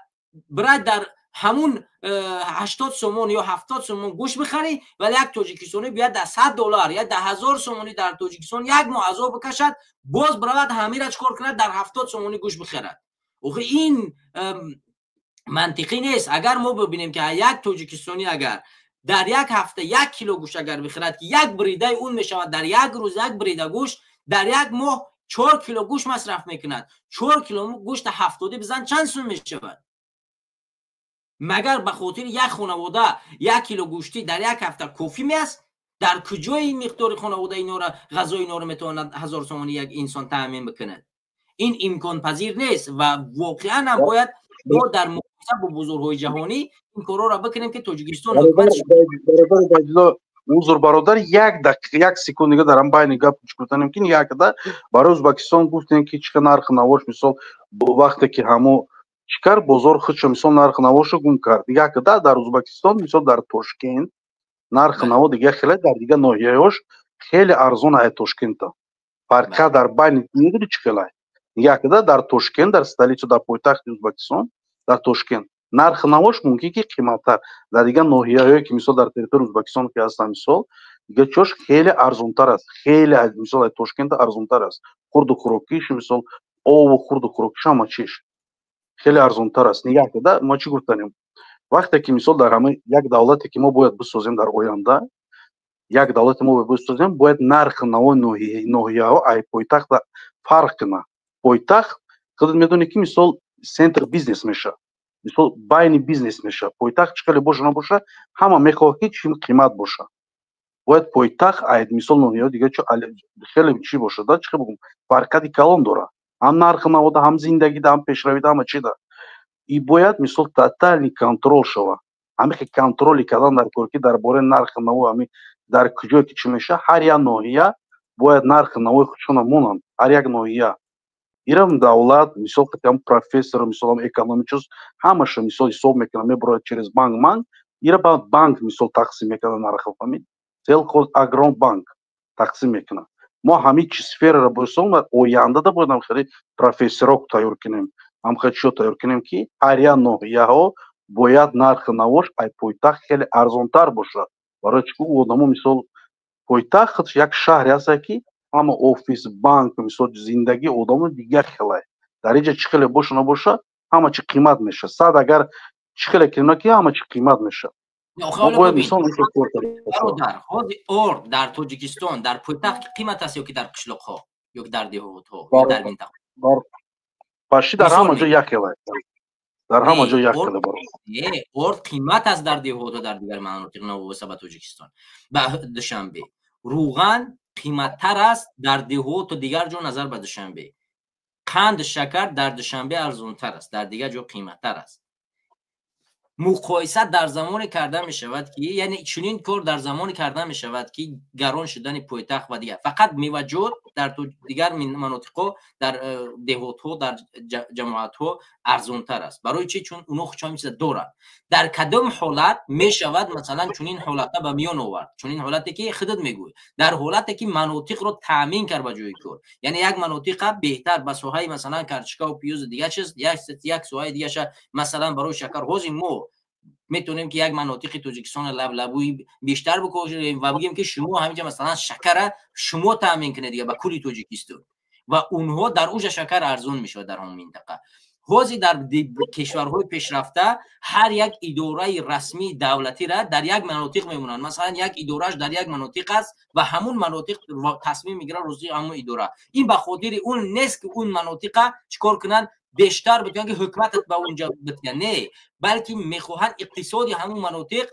برای در همون 80 سومون یا 70 سومون گوش بخری، ولی یک تاجیکستانی بیاد در $100 یا 10,000 سومونی در تاجیکستان یک ماه عذاب بکشد، باز برود همین چکار کند در 70 سومونی گوش بخرد. این منطقی نیست. اگر ما ببینیم که یک تاجیکستانی اگر در یک هفته 1 کیلو گوشت اگر بخرد که یک بریده اون میشود در یک روز یک بریده گوشت، در یک ماه 4 کیلو گوشت مصرف میکند. 4 کیلو گوشت 70 بزن چند سوم میشود؟ مگر به خاطر یک خانواده 1 کیلو گوشتی در یک هفته کافی میست؟ در کجای این مقدار خانواده اینا را غذای اینا را میتواند 1000 تومان یک انسان تامین بکند؟ این امکان پذیر نیست و واقعا هم باید ما در مقایسه با بزرگ‌های جهانی این کارا را بکنیم که تاجیکستان حکومت حضور برادر یک سکوند دیگه دارم باید گپ گفتنم که یک ده برای ازبکستان گفتن که چقدر نرخ نواش مثال وقتی که همو چیکار بازار خودش مثال نرخ نواشو گم کرد، یک ده در ازبکستان مثال در تاشکент نرخ نوا دیگه خیلی در دیگه ناحیه‌اش خیلی ارزون ای تاشکент فرق در بین میدونی چقدر یک ده در تاشکент در столицу در پایتخت ازبکستان در تاشکент نرخ نواش ممکنه که قیمت‌تر در دیگه ناحیه‌هایی که مثلا در تریتوری ازبکستان که هستن مثال دیگه چوش خیلی ارزونتر است، خیلی از مثلا تاشکент ارزونتر است. خورد و خوراکیش مثلا آب و خورد و خوراکیش هم چیش خیلی ارزونتر است. نگاه کده ما چی گفتیم وقتی که مثال در همه یک دولتی که ما باید بسازیم در آینده یک دولت ما باید بسازیم باید نرخ نوا ناحیه‌ها ای پایتخت فرق کنه. پایتخت خودت میدونی که مثال سنتر بیزنس میشه، مثال بین بیزنس میشه. پایتخت چقدر باشه نباشه همه میخواد که چی قیمت باشه. باید پایتخت ای مثال ناحیه دیگه چه خیلی چی باشه دا چه بگم فرقی کلان داره، هم نرخ نوا هم زندگی ده هم پیشروی هم چی ده. این باید مثال تotally کنترل شود. همین که کنترل کردن در کورکی درباره نرخ نوا همین در کجایی که چی میشه هر یک ناحیه باید نرخ نوای خودشون مونن. هر یک ناحیه ایران دولت مثال که профессор مثلا اکونومیست همش مثال حساب میکنه میبره через банк ایران با بانک مثال تقسیم میکنه نرخ فهمید سلخوز агрон банk تقسیم میکنه. ما همین چیز سفر را برسون و آینده دا باید خیلی профессорок تیار کنیم هم خیلی شو تیار کنیم که هر یک ناحیه ها باید نرخ نواش ای پایتخت خیلی ارزانتر باشه. برای چون آدما مثال پایتخت یک شهری هست که اما اوفیس بانک مثال زندگی آدم دیگه خیلی در اینجا چه خیلی باشه نباشه همه چی قیمت میشه. صد اگر چه خیلی کنه که همه چی قیمت میشه. باید مثال اور در تاجیکستان در پایتخت قیمت است یا که در قشلاق ها یا در دهات ها یا در منطقه پاشی در همه جا یک خیلی در همه جا یک خیلی برای اور قیمت است در دهات ها در دیگر مناطق نوابسته به تاجیکستان. به دوشنبه روغن قیمت تر است در دهات و دیگر جا نظر به دوشنبه. قند شکر در دوشنبه ارزان تر است در دیگر جا قیمت تر است. مقایسه در زمان کرده می شود که یعنی چنین کار در زمان کرده می شود که گران شدن پایتخت و دیگر فقط میوجد در دیگر مناطق در دهات ها در جماعت ها ارزان تر است. برای چی؟ چون اونها چه چیز دارن. در کدام حالت می شود مثلا چنین حالت به میان آورد؟ چنین حالتی که خودت میگوی در حالتی که مناطق رو تامین کرد به جای کار، یعنی یک مناطق بهتر به ساحه مثلا کرچکا و پیوز دیگه چیز یک ساحه دیگه مثلا برای شکر هوزی مو میتونیم که یک مناطق تاجیکستان لبلبوی بیشتر بکشیم و بگیم که شما همینجا مثلا شکر شما تامین کنید دیگه با کلی تاجیکستان و اونها در اوج شکر ارزان میشه در اون منطقه. حوزی در کشورهای پیشرفته هر یک اداره رسمی دولتی را در یک مناطق میمونن، مثلا یک ادارهش در یک مناطق است و همون مناطق تصمیم میگیره روزی همون اداره. این به خاطر اون نیست که اون مناطق چیکار کنن بیشتر بتونن که حکومت به اونجا بتونن، نه، بلکه میخواهند اقتصادی همون مناطق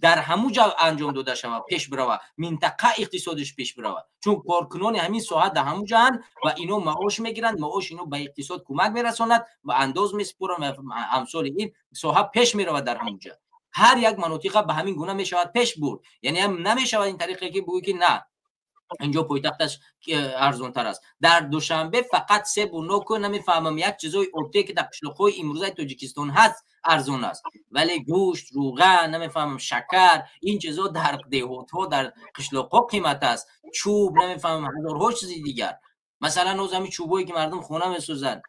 در همون جا انجام داده شود، پیش بروه، منطقه اقتصادش پیش بروه، چون کارکنان همین ساحت در همون جا و اینو معاش میگیرند، معاش اینو به اقتصاد کمک میرساند و انداز میسپرن و امثال این ساحت پیش میرود در همون جا. هر یک مناطق به همین گونه میشود پیش برد، یعنی هم نمیشود این طریقی که بگویی که نه اینجا پایتختش ارزان تر است. در دوشنبه فقط سه و نوک نمیفهمم یک چیزای ارته که در قشلاق‌های امروزه تاجیکستان هست ارزان است، ولی گوشت، روغن، نمیفهمم شکر، این چیزا در دهات‌ها در قشلاق‌ها قیمت است. چوب، نمیفهمم هزارها چیز دیگر. مثلا نوزمی چوبایی که مردم خونه میسوزن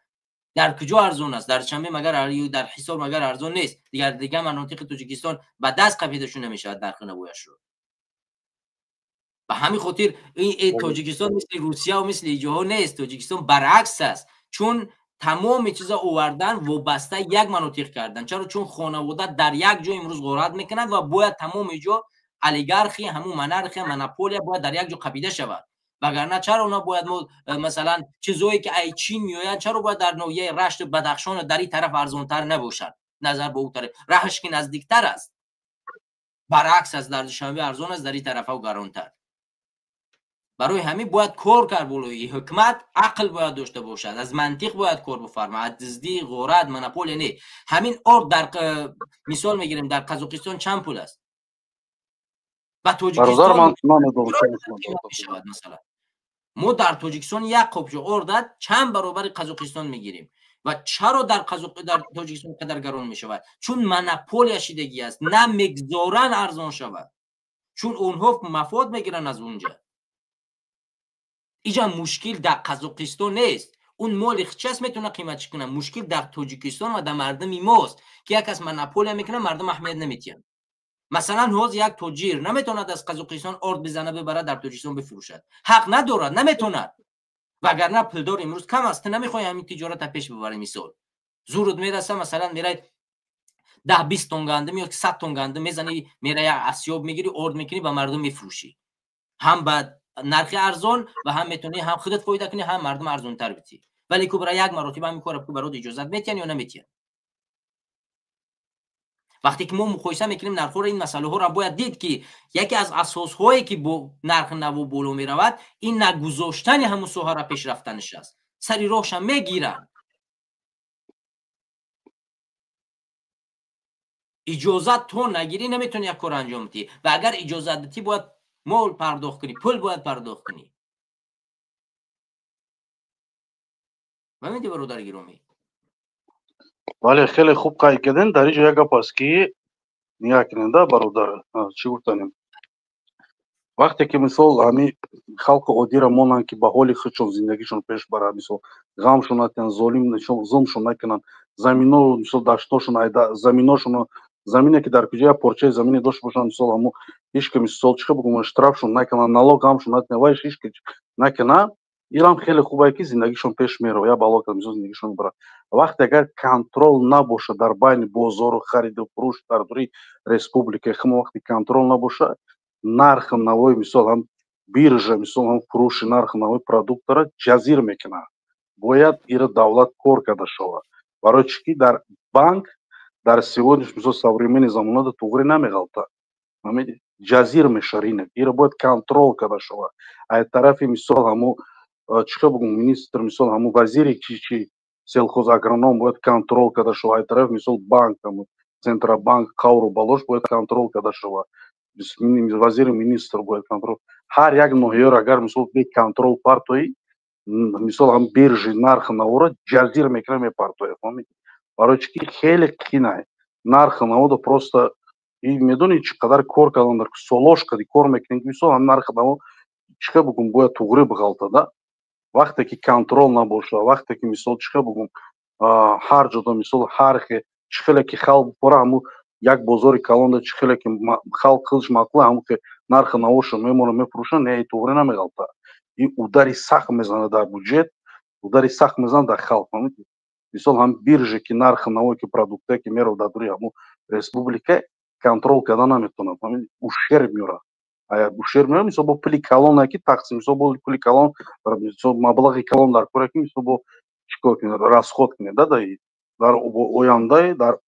در کجا ارزان است؟ در چنبه مگر در حصار مگر ارزان نیست؟ دیگه مناطق تاجیکستان به دست قپیدشون نمیشه در خونه بویش رو. به همین خاطر این تاجیکستان مثل روسیه و مثل جاها نیست، تاجیکستان برعکس است، چون تمام چیزا آوردن وابسته یک مناطق کردن. چرا؟ چون خانواده در یک جا امروز غارت میکنند و باید تمام جا الیگارخی، همون منارخی، مناپولیا باید در یک جا قپیده شود. وگرنه چرا اونا باید مثلا چیزایی که ای چین میآید چرا باید در نویه رشت بدخشان در این طرف ارزانتر نباشد؟ نظر به اون طرف رهش که نزدیکتر است، برعکس از در دوشنبه ارزان است، در این طرف و گرانتر. برای همین باید کار کرد بولوی حکومت عقل باید داشته باشد، از منطق باید کار بفرمه، از دزدی، غارت، مناپول نه. همین آرد در مثال میگیریم در قزاقستان چند پول است؟ و تاجیکستان مثلا ما در تاجیکستان یک قبچه آرد چند برابر قزاقستان میگیریم و چرا در تاجیکستان قدر گران میشود؟ چون مناپول شدگی است، نه میگذارن ارزان شود، چون اونها مفاد میگیرن از اونجا. اینجا مشکل در قزاقستان نیست، اون مال چس میتونه قیمتش کنه، مشکل در تاجیکستان و در مردم ماست که یک کس مناپول میکنه مردم اهمیت نمیتین. مثلا حاضر یک تاجر نمیتونه از قزاقستان آرد بزنه ببره در تاجیکستان بفروشد، حق ندارد، نمیتونه، وگرنه پولدار امروز کم است، نمیخوای همین تجارت پیش ببره. مثال زورت میرسه مثلا میره 10-20 تن گنده میاد 100 تن گنده میزنی، میره یک اسیاب میگیری آرد میکنی به مردم میفروشی، هم بعد نرخ ارزان و هم میتونی هم خودت فایده کنی هم مردم ارزان تر بتی. ولی که برای یک مراتب هم کار که برات اجازه میتین یا نمیتین. وقتی که ما مقایسه میکنیم نرخ ها، این مسئله ها را باید دید که یکی از اساس هایی که با نرخ نو بالا میرود این نگذاشتن همون سوها را پیش رفتنش است. سری راهش هم میگیرن، اجازت تو نگیری نمیتونی یک کار انجام بدی و اگر اجازت دادی باید مال پرداخت کنی، پول باید پرداخت کنی. می‌بینی برادر گرامی؟ بله خیلی خوب قاید کردین. در اینجا یک گپ است که نگاه کنین برادر، چی گفتنیم، وقتی که مثال همین خلق عادی را مانند که به حال خودشون زندگیشون پیش برن، مثال غمشون نکنن، ظلمشون نکنن، زمینا مثال داشتاشون زمیناشون زمینی که در کجا پارچه زمینی داشت باشن، مثال همو هیچ که مثال چه بگم اشتراکشون نکنن، نالوگ همشون نکنن، وایش هیچ که نکنن، ایران خیلی خوبه که زندگیشون پیش میره یا بالا که مثال زندگیشون میبره. وقتی اگر کنترل نباشه در بین بازار و خرید و فروش در دوری республика هم وقتی کنترل نباشه، нарх навои мисол ҳам биржа мисол ҳам фурӯши нарх навои продуктора ҷазир мекунад. бояд ира давлат кор карда шавад. барои чӣ ки дар банк дар сегодняшний мисол современни замонада туғри намеғалта. фаҳмидӣ? ҷазир мешавад ринок. ира бояд контрол карда шавад. аз тарафи мисол ҳаму чӣ бигӯм министр мисол ҳаму вазири чи селхозагроном бояд контрол карда шавад. аз тарафи мисол банк ҳаму центробанк қавру балош бояд контрол карда шавад. вазири министр бояд контрол. ҳар як ноҳияро агар мисол бе контрол партоӣ, мисол ҳам биржи нарх навора ҷазир мекуна мепартояд. фаҳмидӣ? барои чӣ ки хеле қина нарх навода просто медонӣ чӣ қадар кор кардан дар солош кади кор мекунем мисол ҳам нарх наво чӣ бигӯм бояд туғри биғалтада. вақте ки контрол набоша, вақте ки мисол чӣ бигӯм ҳар ҷода мисол ҳар чӣ хеле ки халқ бора ҳаму як бозори калонда чӣ хеле ки халқ қилиш маъқул ҳамон ки нархи навошро мемора мефурӯшанд не туғри намеғалта и удари сахт мезана дар бюджет удари сахт мезана дар халқ мисол ҳам бирже ки нархи навое ки продуктае ки меро дар дури ҳамон республика контрол карда наметавонад ушер меёрад ушер меёрад мисол бо пули калоне ки тақсим мисол бо пули калон мисол маблағи калон дар кора ки мисол бо чикор кунад расход кунад дар оянда дар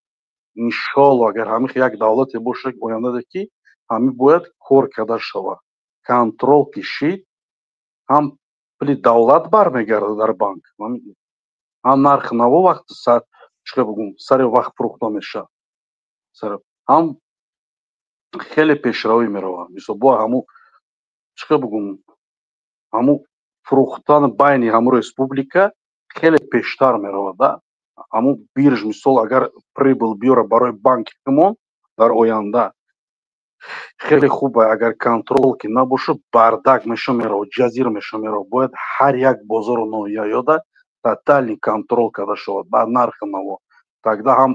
иншоалло агар ҳамин як давлате бошад оянда ки ҳамин бояд кор карда шавад контрол кишид ҳам пули давлат бармегардад дар банк ҳам нархи наво вақти чиқа бигум сари вақт фурӯхта мешавад ҳам хеле пешравӣ меравад мисол бо ҳамун чиқа бигум ҳамун фурӯхтани байни ҳамун республика хеле пештар меравад ҳамун бирж мисол агар прибыл биёра барои банки ҳамон дар оянда хеле хуб агар контрол ки набошад бардак меша меравад ҷазир меша меравад бояд ҳар як бозору ноҳияёда тотальный контрол карда шавад ба нархи наво тогда ҳам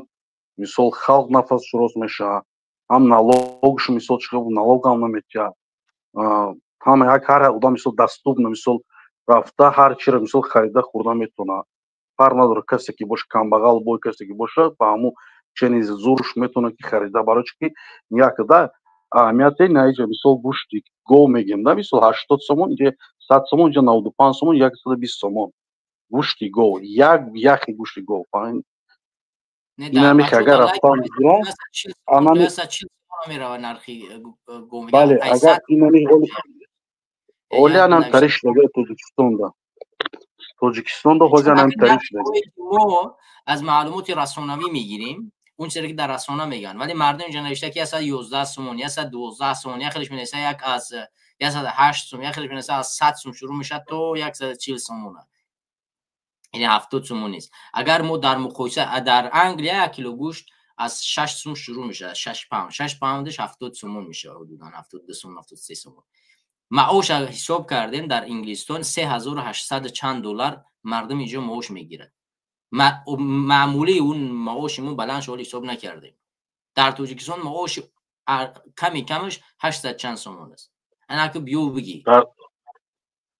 мисол халқ нафасшо рост мешавад ҳам налогшо мисол чиқа налог ҳам наметиҳад ҳам ҳар одам мисол даступна мисол рафта ҳар чиро мисол харида хӯрда метавонад фарқ надорад касе ки боша камбағал бо касе ки бошад ба ҳамун чени зурш метавонад ки харида барои чи ки якда аҳамияте наиҷа мисол гӯшти гов мегем мисол 80 сомон инҷа 100 сомон инҷа 95 сомон 120 сомон гӯшти гов як яхи гӯшти гов инамих агар рафтан гирам анами میره نرخی گومی بله اگر اینمی اولی هم تریش لگه توجیکستان دا خوزی هم تریش لگه ما از معلومات رسانوی میگیریم اون چیزی که در رسانه میگن ولی مردم اینجا نوشته که 111 سومون یا 112 سومون یا خیلیش می‌نویسه یک از 108 سومون یا خیلیش می‌نویسه از 100 سوم شروع میشه تا 140 سومونه یعنی 70 سومون نیست اگر ما در مقایسه در انگلیس 1 کیلو گوشت از 6 سوم شروع میشه 6 پوندش 70 سومون میشه حدودا 72 سومون 73 سومون معاش حساب کردیم در انگلستان 3800 چند دلار مردم اینجا معاش میگیره معمولی اون معاشمون بلند شو حساب نکردیم در توجیکستان معاش کمش 800 چند سومون است انا که بیو بگی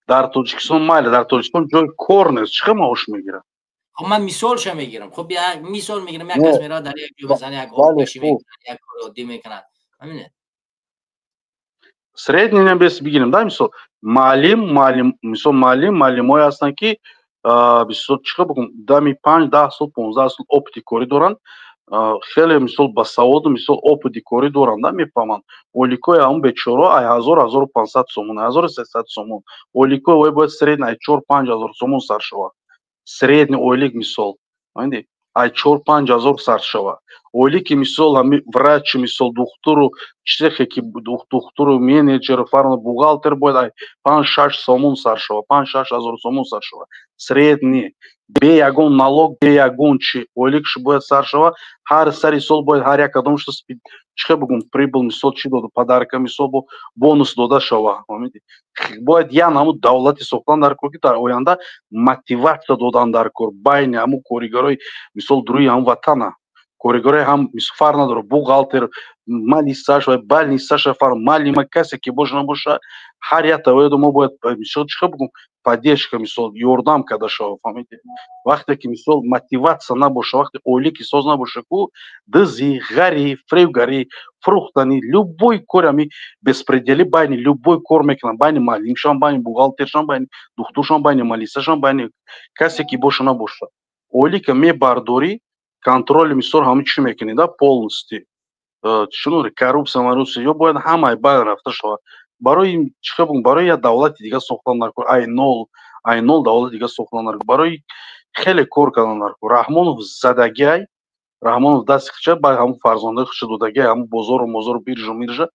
در توجیکستان ماله در توجیکستان جای کار نیست چه معاش میگیره خب من مثالش میگیرم خب مثال میگیرم یک کس میره در یک جو بزنه یک آبکشی میکنه یک کار عادی میکنه همینه средний небес бигирем да мисол маълимое ҳастанд ки мисол чиқа бигум дами 5 10 сол 15 сол опити корӣ доранд хеле мисол ба саводу мисол опити корӣ доранд да мефаҳманд оликои ҳамун бечоро ай 1500 сомон 1300 сомон оликои ой бояд средний ай 4-5 сомон сар шавад средний ойлик мисол ай 4-5 сар шавад ойлик ки мисол врач мисол духтуру чизе ки духтуру менеҷеру фарно бухгалтер бояд ай 5-6 сомон сар шавад 5-6 сомон сар шавад средний бе ягон налог бе ягон чи ойликшо бояд сар шавад ҳар сари сол бояд ҳар як адамшо чиқа бигум прибыл мисол чи дода падарка мисол бо бонус дода шавад бояд ян ҳамун давлати сохтан дар кор ки дар оянда мотиватсия додан дар кор байни ҳамун коригорои мисол дуруи ҳамун ватана коригорои ҳам мисол фарқ надорад бухгалтер малисаш ва балнисаша фарқ маълима касе ки боша набоша ҳар якта бояду мо бояд мисол чиқа бигум поддержка мисол ёрдам карда шавад фаҳмидед вақте ки мисол мотиватсия набоша вақте ойлики соз набоша ку дизӣ ғарӣ фревгарӣ фурӯхтанӣ любой кори ҳами беспределӣ байни любой кор мекунанд байни маълимшам байни бухгалтершам байни духтуршам байни малисашам байни касе ки боша набоша ойлика мебардорӣ контроли мисол ҳамин чӣ мекунӣ да полностью чунори коррупсия марупсия ё бояд ҳамаи байн рафта шавад барои чиқа бигум барои як давлати дига сохтан дар кор ай нол давлати дига сохтан дар кор барои хеле кор кардан дар кор раҳмонов задагиай раҳмонов дасти хича ба ҳамун фарзандаи хича додагиай ҳамун бозору мозору биржу миржа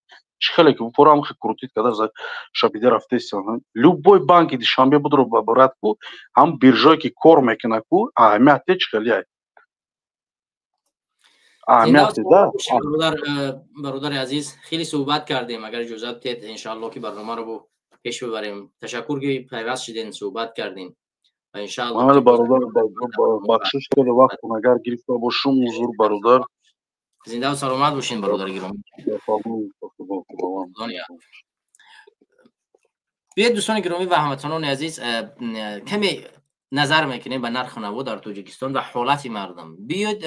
чӣ хеле ки пура ҳамун хел крутит карда шабиде рафтаистиан любой банки душанбе будро барад ку ҳамун биржое ки кор мекунад ку аҳамияте чӣ хелиай برادر عزیز خیلی صحبت کردیم اگر اجازه بدید انشالله که برنامه رو پیش ببریم تشکر که پیوست شدین صحبت کردین و انشالله من برادر بخشش کرده وقت اگر گرفته باشم حضور برادر زنده و سلامت باشین برادر گرامی. بیاید دوستان گرامی و هموطنان عزیز کمی نظر میکنیم به نرخ نوو در تاجیکستان و حالت مردم. بیاید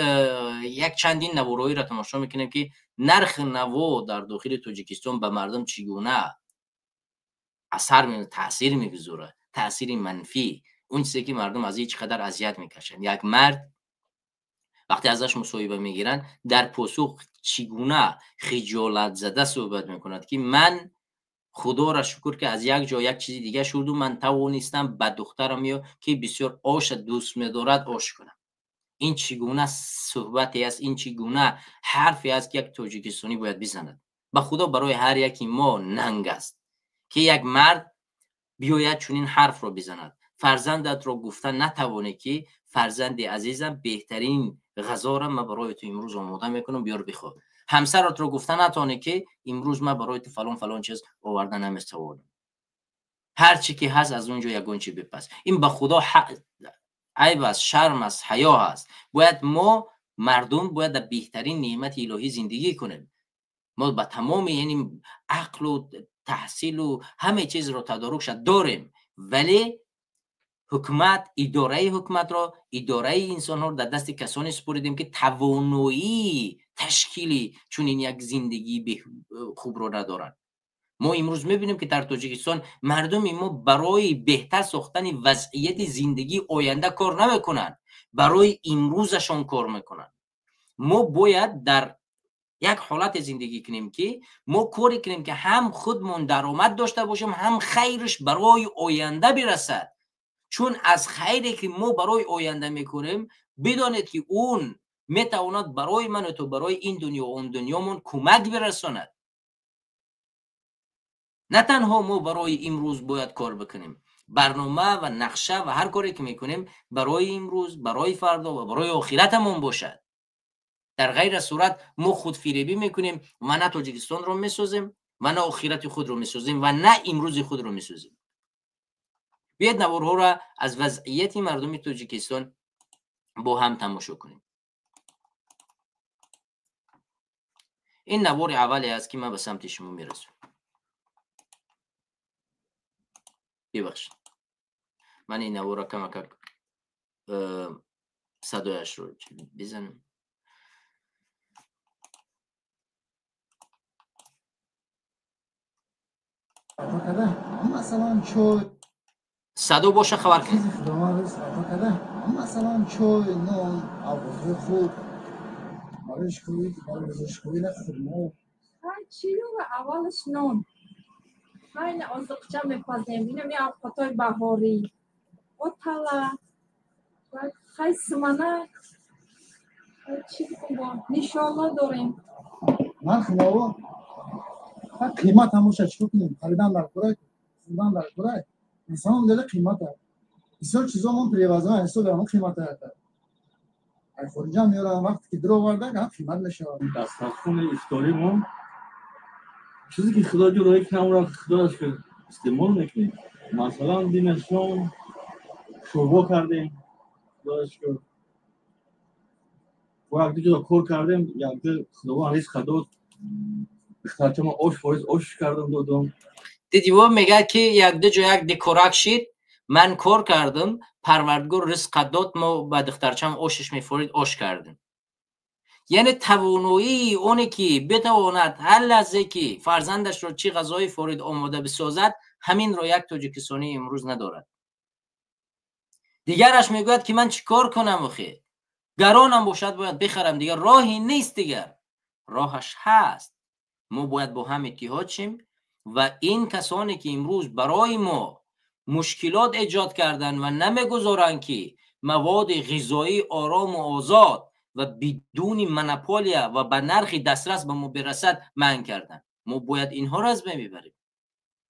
یک چندین نوارایی را تماشا میکنیم که نرخ نوو در داخل تاجیکستان به مردم چگونه تاثیر میگذاره، تاثیر منفی، اون چیزی که مردم از هیچ قدر اذیت میکشن. یک مرد وقتی ازش مصاحبه میگیرن در پاسخ چگونه خجالت زده صحبت میکند که من خدا را شکر که از یک جا یک چیزی دیگه شد و من توانستم به دخترم یا که بسیار آش دوست می‌دارد آش کنم. این چگونه صحبتی است، این چگونه حرفی است که یک تاجیکستانی باید بزند. به خدا برای هر یکی ما ننگ است که یک مرد بیاید چنین حرف را بزند. فرزندت را گفتن نتوانه که فرزند عزیزم بهترین غذا را من برای تو امروز آماده میکنم بیار بخور. همسرت رو گفتن نتونه که امروز من برای تو فلان فلان چیز آوردن نمیتوانم. هر چی که هست از اونجا یگان چی بپس. این به خدا عیب است، شرم است، حیا است. باید ما مردم باید در بهترین نعمت الهی زندگی کنیم. ما با تمام یعنی عقل و تحصیل و همه چیز رو تدارکش داریم، ولی حکومت، اداره حکومت را، اداره انسان ها در دست کسانی سپردیم که توانایی تشکیلی چون این یک زندگی خوب رو ندارن. ما امروز میبینیم که در تاجیکستان مردم ما برای بهتر ساختن وضعیت زندگی آینده کار نمیکنن، برای امروزشان کار میکنن. ما باید در یک حالت زندگی کنیم که ما کاری کنیم که هم خودمون درآمد داشته باشیم، هم خیرش برای آینده برسد. چون از خیری که ما برای آینده میکنیم بدانید که اون میتواند برای من و تو برای این دنیا و اون دنیامون کمک برساند. نه تنها ما برای امروز باید کار بکنیم، برنامه و نقشه و هر کاری که میکنیم برای امروز، برای فردا و برای آخرتمون باشد. در غیر صورت ما خود فریبی میکنیم و نه تاجیکستان رو میسازیم و نه آخرت خود رو میسازیم و نه امروز خود رو میسازیم. بیاید نوارها را از وضعیت مردم تاجیکستان با هم تماشا کنیم. این نوار اولی است که من به سمت شما میرسونم. ببخشید من این نوار را کمک صدایش رو بزنم. مثلا چای صدا باشه خبر کن. مثلا چای نان آبادی خوب برایش کوید برایش کوید خورما چی رو اولش نان خیلی آزقچه میپزیم اینم یه آفتای بهاری و تلا خیلی سمنک چی بکنم نشالله داریم. نرخ نوا قیمت هموشه چی کنیم خریدن در کرای خوردن در کرای انسان هم داره قیمت هست بسیار چیزا من پریوازه ها حساب دارم قیمت هست ای خورجا میارم وقتی که درو ورده که قیمت نشه دستخون افطاری ما چیزی که خدا جو روی کنم را خداش که استعمال میکنیم. مثلا دین شام شوربا کردیم خداش که وقتی که کار کردیم یک خدا ریز خدا اخترچه ما آش فایز آش کردم دادم. دیدی و میگه که یک دو جا یک دکورک شید من کار کردم پروردگار رزق داد ما با دخترچم آشش میفورید آش کردیم. یعنی توانایی اونی که بتواند هر لحظه که فرزندش رو چی غذای فورید آماده بسازد همین رو یک تاجیکستانی امروز ندارد. دیگرش میگوید که من چی کار کنم اخی گرانم باشد باید بخرم، دیگر راهی نیست، دیگر راهش هست. ما باید با هم اتحاد شیم و این کسانی که امروز برای ما مشکلات ایجاد کردن و نمیگذارن که مواد غذایی آرام و آزاد و بدون منپولیا و به نرخ دسترس به ما برسد منع کردن، ما باید اینها را از بین ببریم.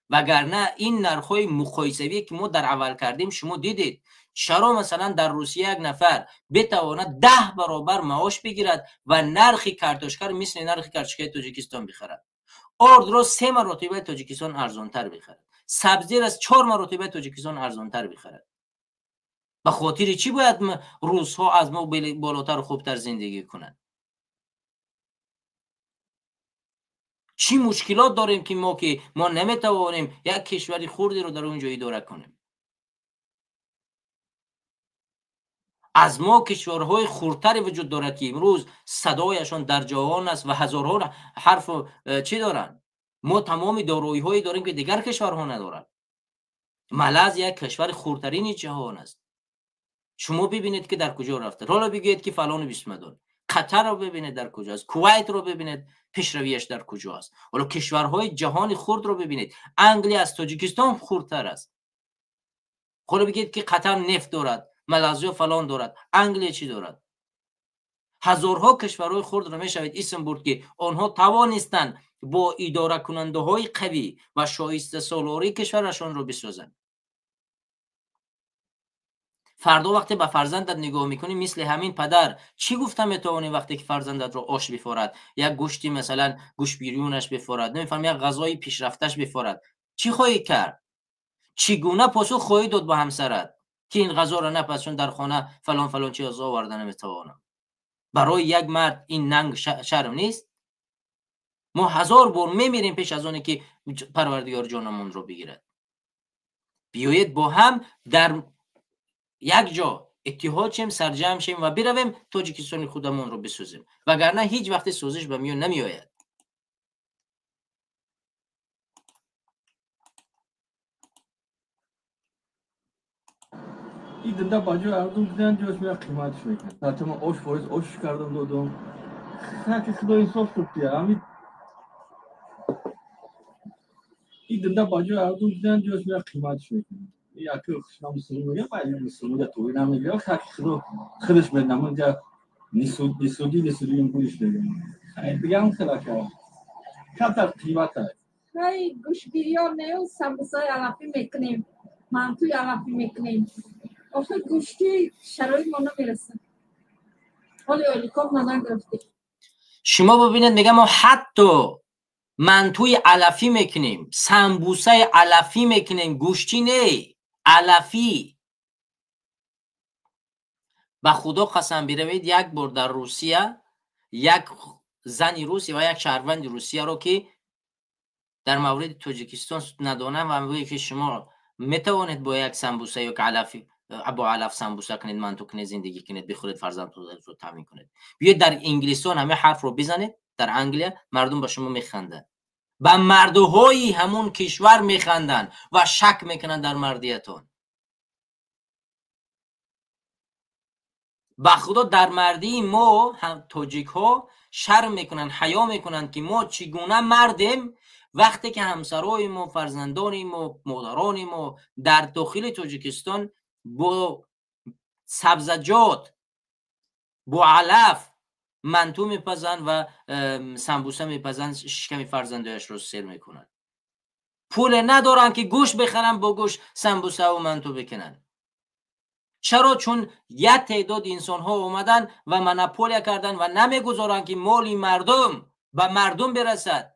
وگرنه این نرخ‌های مقایسه‌ای که ما در اول کردیم شما دیدید چرا مثلا در روسیه یک نفر بتواند 10 برابر معاش بگیرد و نرخ کارتوشکر مثل نرخ کارتوشکر تاجیکستان بخرد، آرد را 3 مرتبه تاجیکستان ارزانتر بخرد، سبزی را از 4 مرتبه تاجیکستان ارزانتر بخرد. به خاطر چی باید روس‌ها از ما بالاتر و خوبتر زندگی کنند؟ چی مشکلات داریم که ما نمیتوانیم یک کشوری خوردی رو در اونجا اداره کنیم؟ از ما کشورهای خردتری وجود دارد که امروز صدایشان در جهان است و هزارها حرف چی دارن. ما تمام دارایی هایی داریم که دیگر کشورها ندارند. ملز یک کشور خردترین جهان است. شما ببینید که در کجا رفته. حالا بگید که فلان بیسمدان. قطر رو ببینید در کجاست، کویت رو ببینید پیشرویش در کجاست. حالا کشورهای جهان خرد رو ببینید. انگلیس از تاجیکستان خردتر است. حالا بگید که قطر نفت دارد، مالزی فلان دارد، انگلیس چی دارد؟ هزارها کشورهای خرد رو میشوید اسم برد که آنها توانستند با اداره کننده های قوی و شایسته سالاری کشورشان رو بسازند. فردا وقتی به فرزندت نگاه میکنی مثل همین پدر چی گفتم میتوانی وقتی که فرزندت رو آش بخورد، یک گوشتی مثلا گوشت بیرونش بخورد، نمیفهم یک غذای پیشرفتش بخورد، چی خواهی کرد؟ چگونه پاسخ خواهی داد با همسرت که این غذا را نپسون در خانه فلان فلان چیز آوردن نمیتوانم؟ برای یک مرد این ننگ شرم نیست؟ ما هزار بار میمیریم پیش از اونی که پروردگار جانمون رو بگیرد. بیایید با هم در یک جا اتحاد شیم، سرجم شیم و برویم تاجیکستان خودمون رو بسازیم، وگرنه هیچ وقت سازش به میان نمیآید. این دنده باجو اردم دیدن جوش میره قیمتش میکنه. تا من آش فایز آش کردم دادم. خاک خدا انصاف شد دیگه. همین این دنده باجو اردم دیدن جوش میره قیمتش میکنه. یا که خشم مسلمان میگه باید مسلمان توی نمیگه خاک خدا خودش به نمونجا نسودی این پولش دیگه. خیلی دیگه هم خیلی کرد. کمتر قیمت هست. خیلی گوش بیریان نه سمبوسای علفی میکنیم، منتوی علفی میکنیم. آخه گوشتی شرایط ما نمیرسه. حالی کار نگرفتی. شما ببینید میگم ما حتی منتوی علفی میکنیم، سمبوسه علفی میکنیم، گوشتی نه، علفی. به خدا قسم بروید یک بار در روسیه یک زنی روسی و یک شهروند روسیه رو که در مورد تاجیکستان ندانم و میگه که شما میتوانید با یک سمبوسه یا علفی با علف سمبوسه کنید، منتو کنید، زندگی کنید، بخورید، فرزندتون رو تامین کنید. بیاید در انگلیسان همه حرف رو بزنید، در انگلیس مردم به شما میخندن، به مردهای همون کشور میخندن و شک میکنن در مردیتون. به خدا در مردی ما هم تاجیک ها شرم میکنن، حیا میکنن که ما چگونه مردیم وقتی که همسرای ما، فرزندان ما، مادران ما در داخل تاجیکستان با سبزیجات، با علف منتو میپزن و سمبوسه میپزن، شکم فرزندایش رو سیر میکنن. پول ندارن که گوشت بخرن با گوشت سمبوسه و منتو بکنن. چرا؟ چون یک تعداد انسان ها اومدن و مناپولیا کردن و نمیگذارن که مالی مردم به مردم برسد.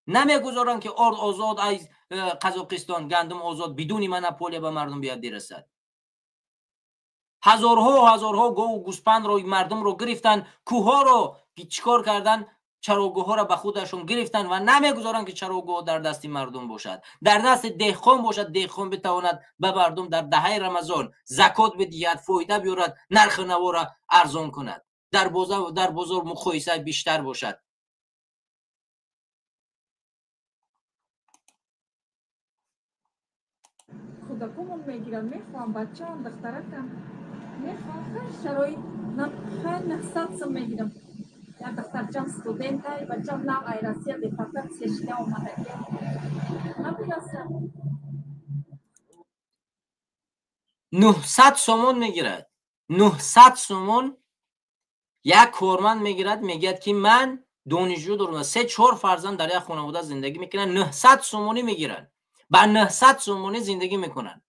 نمیگذارن که ارد آزاد از قزاقستان، گندم آزاد بدون مناپولیا به مردم بیاد برسد. هزارها گو و گوسپند رو مردم رو گرفتن، کوها رو چیکار کردن؟ چراگاه‌ها رو به خودشون گرفتن و نمیگذارن که چراگاه در دست مردم باشد، در دست دهقان باشد. دهقان بتواند به مردم در دهه رمضان زکات بدهد، فایده بیارد، نرخ نوا را ارزان کند، در بازار مقایسه بیشتر باشد. کودکامون میگیرن، میخوام بچه‌ام دخترکم میخوام خیلی شرایط خیلی نحسات سم میگیرم. یا دخترچم استودنت های بچه‌م نو ایراسیه دی فقط سیشته اومده که نمیرسم. 900 سومون میگیرد. 900 سومون یک کارمند میگیرد، میگه که من دانشجو دارم، 3-4 فرزند در یک خانواده زندگی میکنن، 900 سومونی میگیرن، با 900 سومونی زندگی میکنن.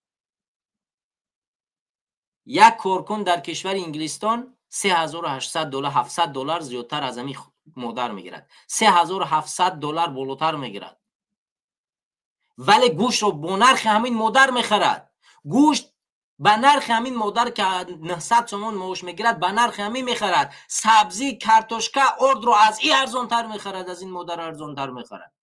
یک کارکن در کشور انگلستان 3800 دلار، 700 دلار زیادتر از همین مادر میگیرد، 3700 دلار بالاتر میگیرد، ولی گوشت رو با نرخ همین مادر میخرد. گوشت به نرخ همین مادر که 900 تومان معاش میگیرد به نرخ همین میخرد. سبزی کارتوشکا ارد رو از این ارزان تر میخرد، از این مادر ارزان تر میخرد.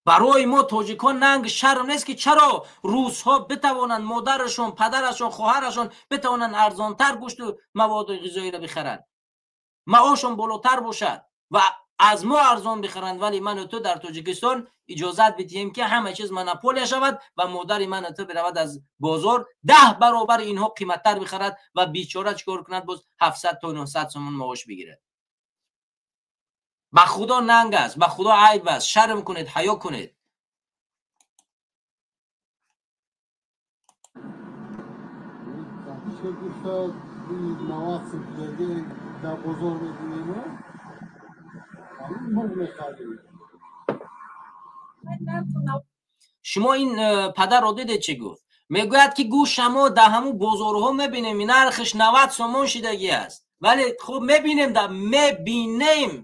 برای ما تاجیکان ننگ شرم نیست که چرا روس ها بتوانند مادرشون، پدرشون، خواهرشون بتوانند ارزانتر گوشت و مواد غذایی را بخرند، معاشون بالاتر باشد و از ما ارزان بخرند، ولی من و تو در تاجیکستان اجازت بدیم که همه چیز مناپول شود و مادر من و تو برود از بازار 10 برابر اینها قیمتتر بخرد و بیچاره چیکار کند؟ باز 700 تا 900 تومان معاش بگیره. به خدا ننگ است، به خدا عیب است. شرم کنید، حیا کنید. شما این پدر رو دیدید چی گفت؟ میگوید که گوش شما در همون بازارها میبینیم نرخش 90 تومان شدگی است، ولی خب میبینیم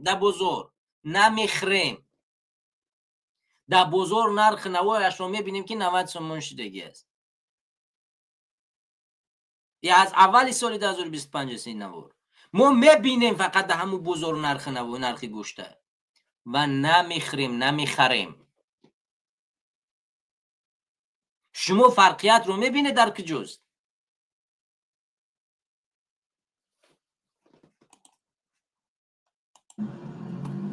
در بازار، نمیخریم. در بازار نرخ نوایش رو میبینیم که 90 تومان شدگی است. یا از اول سال 2025 این نوار ما میبینیم فقط در همون بازار نرخ نوای، نرخ گوشته و نمیخریم. شما فرقیت رو میبینه در کجاست؟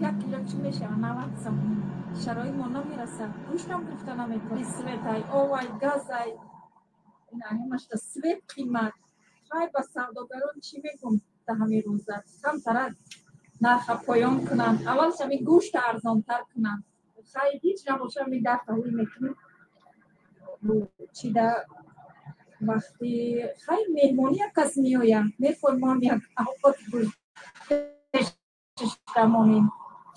یک کیلو چی میشه؟ 90 تومان. شرایط ما نمیرسه. گوشتم گفته نمیکنه. سویتای، اوای، گازای، این همش سویت قیمت. خیلی با سوداگران چی میگم در همین روزا؟ کم تر نرخ پایان کنن. اولش همین گوشت ارزانتر کنن. خیلی هیچ نباشه می در تحویل میکنیم. چی در وقتی خیلی مهمانی کس میایم میفرمان یک اوقات گوشت تمامین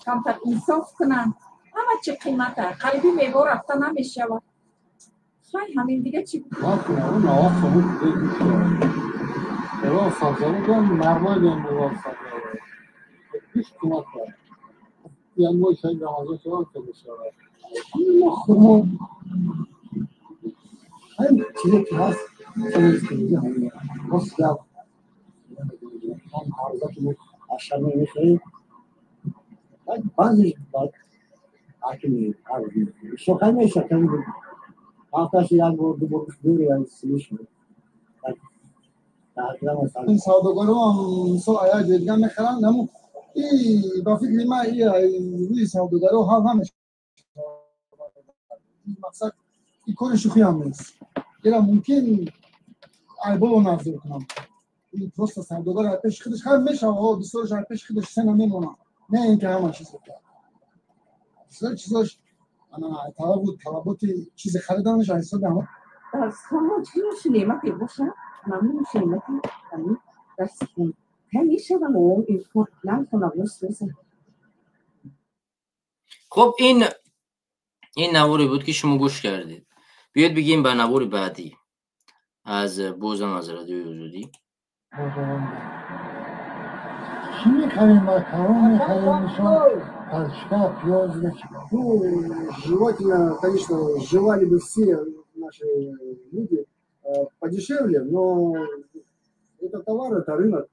کمتر انصاف کنن. همه چی قیمته. قلبی میوه رفته نمیشه و خیلی همین دیگه چی بود؟ اون نواف همون دیگه گوشت ایوان سبزانه دارم مرمای دارم ایوان سبزانه گوشت قیمت دارم یعنی ما شاید رمضان شدن که بشاره اما خورم همین چیزی که هست چیزی که میگه همین باست گفت هم عرضه که بود اشتر نمیخوایی بعضیش باید حکمی عرض میکنی شخصی میشه کمی بود هفتهش یک بار دو بارش دوری یا سیلیش بود این سوداگرها هم سو آیا دیگه میخرن همون این با فکر ما این سوداگرها همش مقصد این کار شوخی هم نیست. اینا ممکن عیبو نظر کنم. این درست سوداگر آتش خودش خیلی میشه و دوستش آتش خودش سن نمیمونه. نه اینکه همه چیز بکنه. چیزاش انا طلبات چیز خریدنش حساب هم. در سال چی نمیشه باشه؟ نمیشه همین دستم. همیشه اون این فوت نمیکنه واسه. خب این نواری بود که شما گوش کردید. بیاید بگیم به نوار بعدی از بوزم از رادیوی وجودی. چی میخواییم ما کارون میخواییم نشون картошка, пёс, ну, желательно, конечно, желали бы все наши люди подешевле, но это товар, это рынок.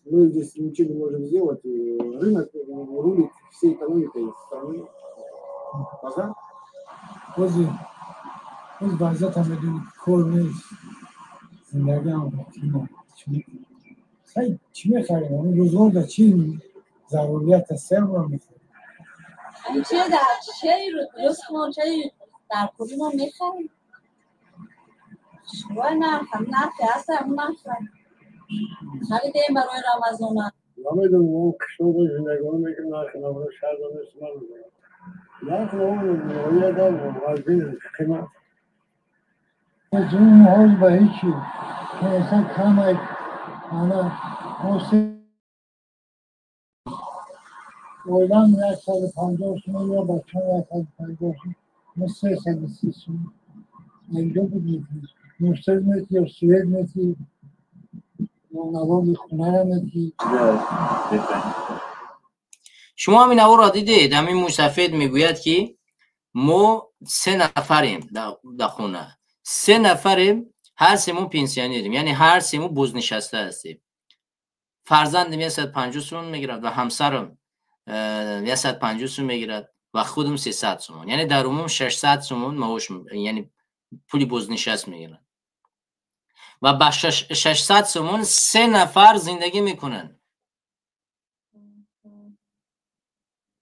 Мы здесь ничего не можем сделать. Рынок рулит всей экономикой страны. Базар. Biz vaziyat هم بدون کار نیست. زندگی هم خیلی چی میخریم؟ اون روزگار در چی ضروریت سر رو میخریم؟ این چه در چه رو درست کنم چه در کلی ما میخریم؟ شوای نرخی هست همون نخریم. خریدیم برای رمضان. نمیدونم اون کشور زندگی میکنم نرخ نبود شهر نیست نمیدونم. نرخ نبود نوعیت دارم وزیر قیمت. جون حال به هیچی که اصلا کمک انا موسیقی اویدم 150 تومن یا بچه 150 تومن 330 تومن اینجا بود موسیقی میتی یا سوید میتی یا نوار خونه را میتی. شما همین نوار را دیدید. همین موسفید میگوید که ما 3 نفریم در خونه، 3 نفریم، هر سیمون پنسیونریم، یعنی هر سیمون بازنشسته هستیم. فرزندم 150 سوم میگیرد و همسرم 150 سوم میگیرد و خودم 300 سوم، یعنی در عموم 600 سوم معاش، یعنی پولی بازنشست میگیرن و با 600 سوم 3 نفر زندگی میکنن.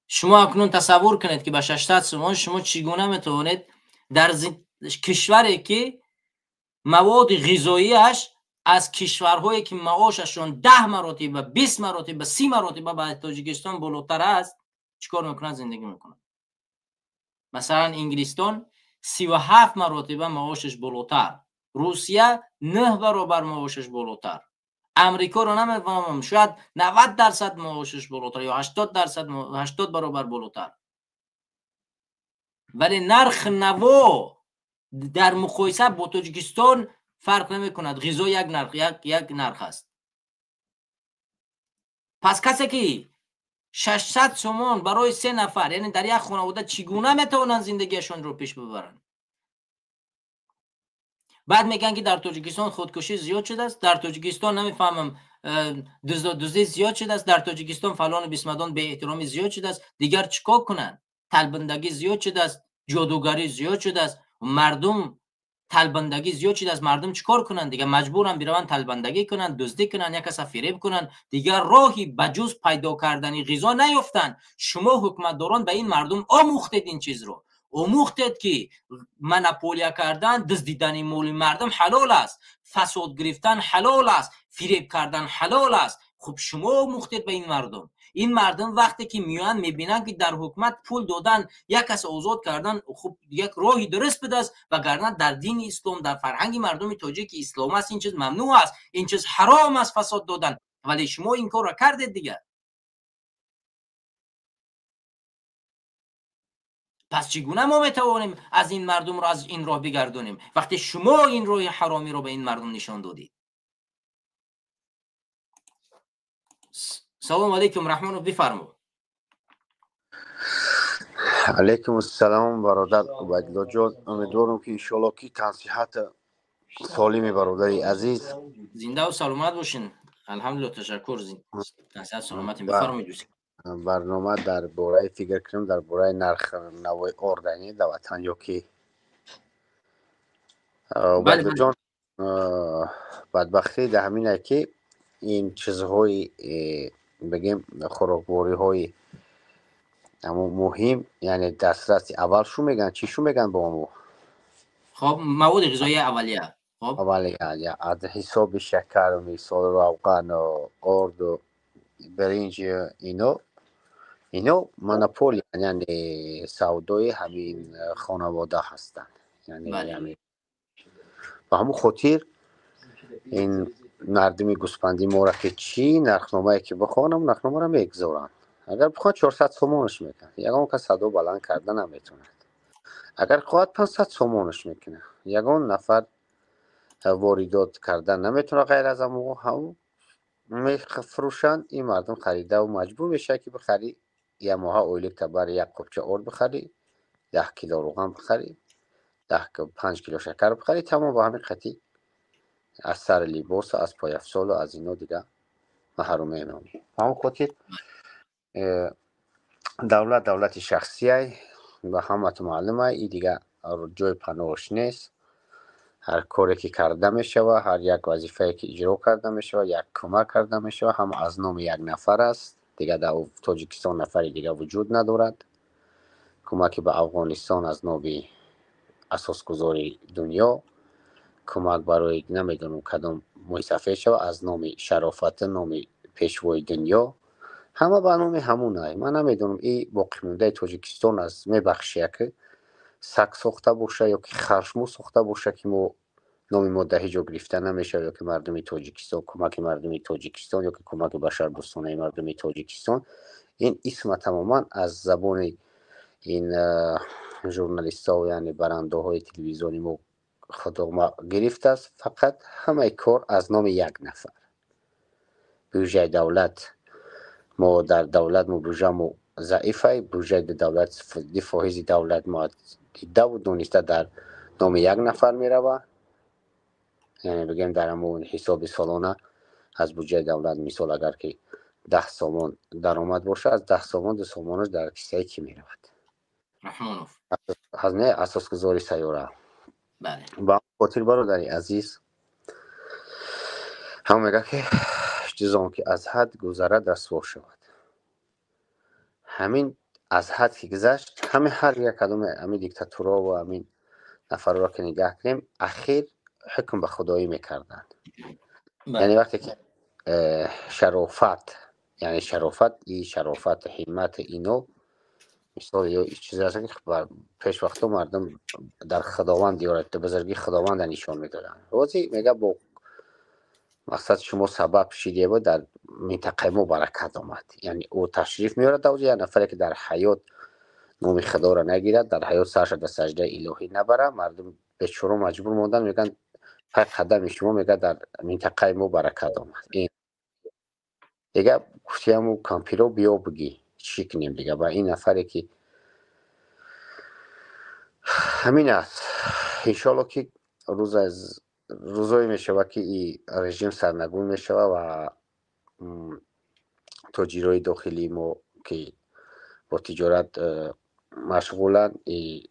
شما اکنون تصور کنید که با 600 سوم شما چگونه میتوانید در کشوری که مواد غذاییش از کشورهایی که معاششون 10 مراتب، 20 مراتب، 30 مراتب با تاجیکستان بالاتر است چیکار میکنن؟ زندگی میکنن. مثلا انگلستان 37 مراتب معاشش بالاتر، روسیه 9 برابر معاشش بالاتر، امریکا رو نمیفهمم شاید 90% معاشش بالاتر یا 80 برابر بالاتر، ولی نرخ نوا در مقایسه با تاجیکستان فرق نمی کند. غذا یک نرخ است. پس کسی که 600 سومون برای 3 نفر، یعنی در یک خانواده چگونه میتونن زندگیشون رو پیش ببرن؟ بعد میگن که در تاجیکستان خودکشی زیاد شده است، در تاجیکستان نمیفهمم دزدی زیاد شده است، در تاجیکستان فلان بیسمدان به احترامی زیاد شده است. دیگر چیکار کنن؟ تلبندگی زیاد شده است، جادوگری زیاد شده است، مردم تلبندگی زیاد شده است. مردم چیکار کنن؟ دیگه مجبورن برون تلبندگی کنن، دزدی کنن، یک کس فریب کنن، دیگر راهی بجز پیدا کردن غذا نیفتن. شما حکومتداران به این مردم آموختید این چیز رو، آموختید که مناپولیا کردن، دزدیدن مال مردم حلال است، فساد گرفتن حلال است، فریب کردن حلال است. خب شما آموختید به این مردم. این مردم وقتی که میان میبینن که در حکومت پول دادن، یک کس آزاد کردن، خب یک راهی درست بده است، وگرنه در دین اسلام، در فرهنگ مردم تاجیک اسلام است این چیز ممنوع است، این چیز حرام است فساد دادن، ولی شما این کار را کردید دیگه. پس چگونه ما میتوانیم از این مردم رو از این راه بگردونیم وقتی شما این راه حرامی رو به این مردم نشان دادید؟ سلام علیکم رحمان رو بفرمایید. علیکم السلام برادر عبیدالله جان، امیدوارم که انشالله که تنصیحات سالمی برادری عزیز زنده و سلامت باشین. الحمدلله تشکر. تنصیحات سلامت بفرمایید. برنامه در باره فکر کنم در باره نرخ نوای اردنی در وطن یا که عبیدالله جان بدبختی در همینه که این چیزهای بگیم خوراکواری های اما مهم، یعنی دسترس اول شو میگن چی شو میگن با ما؟ خب مواد غذایی اولیه. خب اولیه یا از حساب شکر و مثال روغن و آرد و برنج اینو مونوپول، یعنی سودای همین خانواده هستند. یعنی همین با همون خاطر این مردم گوسفندی ما را که چی نرخنامه که بخوانم نرخنامه را میگذارن. اگر بخواد 400 سومونش میکنه، یگان که صدا بلند کردن نمیتونه. اگر خواهد 500 سومونش میکنه، یگان نفر واردات کردن نمیتونه غیر از همون میفروشن. این مردم خریده و مجبور میشه که بخری یه ماه اویلک تبر یک قبچه آرد بخری، 10 کیلو روغن بخری، 5 کیلو شکر بخری، تمام با همین قطعی از سر لباس و از پای افسال و از اینو دیگه محروم اینامی. همون خاطر دولت شخصیه و همت معلومه ای دیگه جای پناهش نیست. هر کاری که کرده میشه و هر یک وظیفه که اجرا کرده میشه و یک کمک کرده میشه هم از نام یک نفر است دیگه. در تاجیکستان نفری دیگه وجود ندارد. کمک به افغانستان از نام اساسگذاری دنیا، کمک برای نمیدونم کدام مصطفی شو از نام شرافت نام پیشوای دنیا، همه به نام همونه. من نمیدونم این باقی مونده تاجیکستان از میبخشه که سگ ساخته باشه یا که خرشمو ساخته باشه که ما نام ماده هیچ گرفته نمیشه، یا که مردم تاجیکستان کمک مردم تاجیکستان یا که کمک بشردوستانه مردم تاجیکستان. این اسم تماما از زبان این ژورنالیست ها و یعنی برنده های تلویزیونی ما خود گرفته است. فقط همه کار از نام یک نفر. بودجه دولت ما در دولت ما بودجه ما ضعیفه. بودجه دولت فایز دولت ما دیده و دونسته در نام یک نفر میروه. یعنی بگیم در همون حساب سالانه از بودجه دولت مثال اگر که 10 سامان درآمد باشه، از 10 سامان 2 سامانش در کیسه کی میرود؟ رحمانوف. از نه اساس گذاری سیاره. بله. با خاطر برادری عزیز هم میگه که چیزان که از حد گذرد رسوا شود. همین از حد که گذشت، همین هر یک کدوم همین دیکتاتورها و همین نفر را که نگاه کنیم اخیر حکم به خدایی میکردن. یعنی وقتی که شرافت، یعنی شرافت همت اینو مثال یا چیزی هست که پیش وقتا مردم در خداوند یارت بزرگی خداوند نشان میدادن. روزی میگه با مقصد شما سبب شیدیه بود در منطقه ما برکت آمد. یعنی او تشریف میارد اوجه یه نفری که در حیات نام خدا را نگیرد، در حیات سرش در سجده الهی نبره، مردم به شروع مجبور موندن میگن پای قدم شما میگه در منطقه ما برکت آمد. این دیگه گفتیم کامپیرو بیا بگی چی کنیم دیگه با این نفری که همین است. انشالله که روزایی میشود که این رژیم سرنگون میشود و تاجرای داخلی ما که با تجارت مشغولند این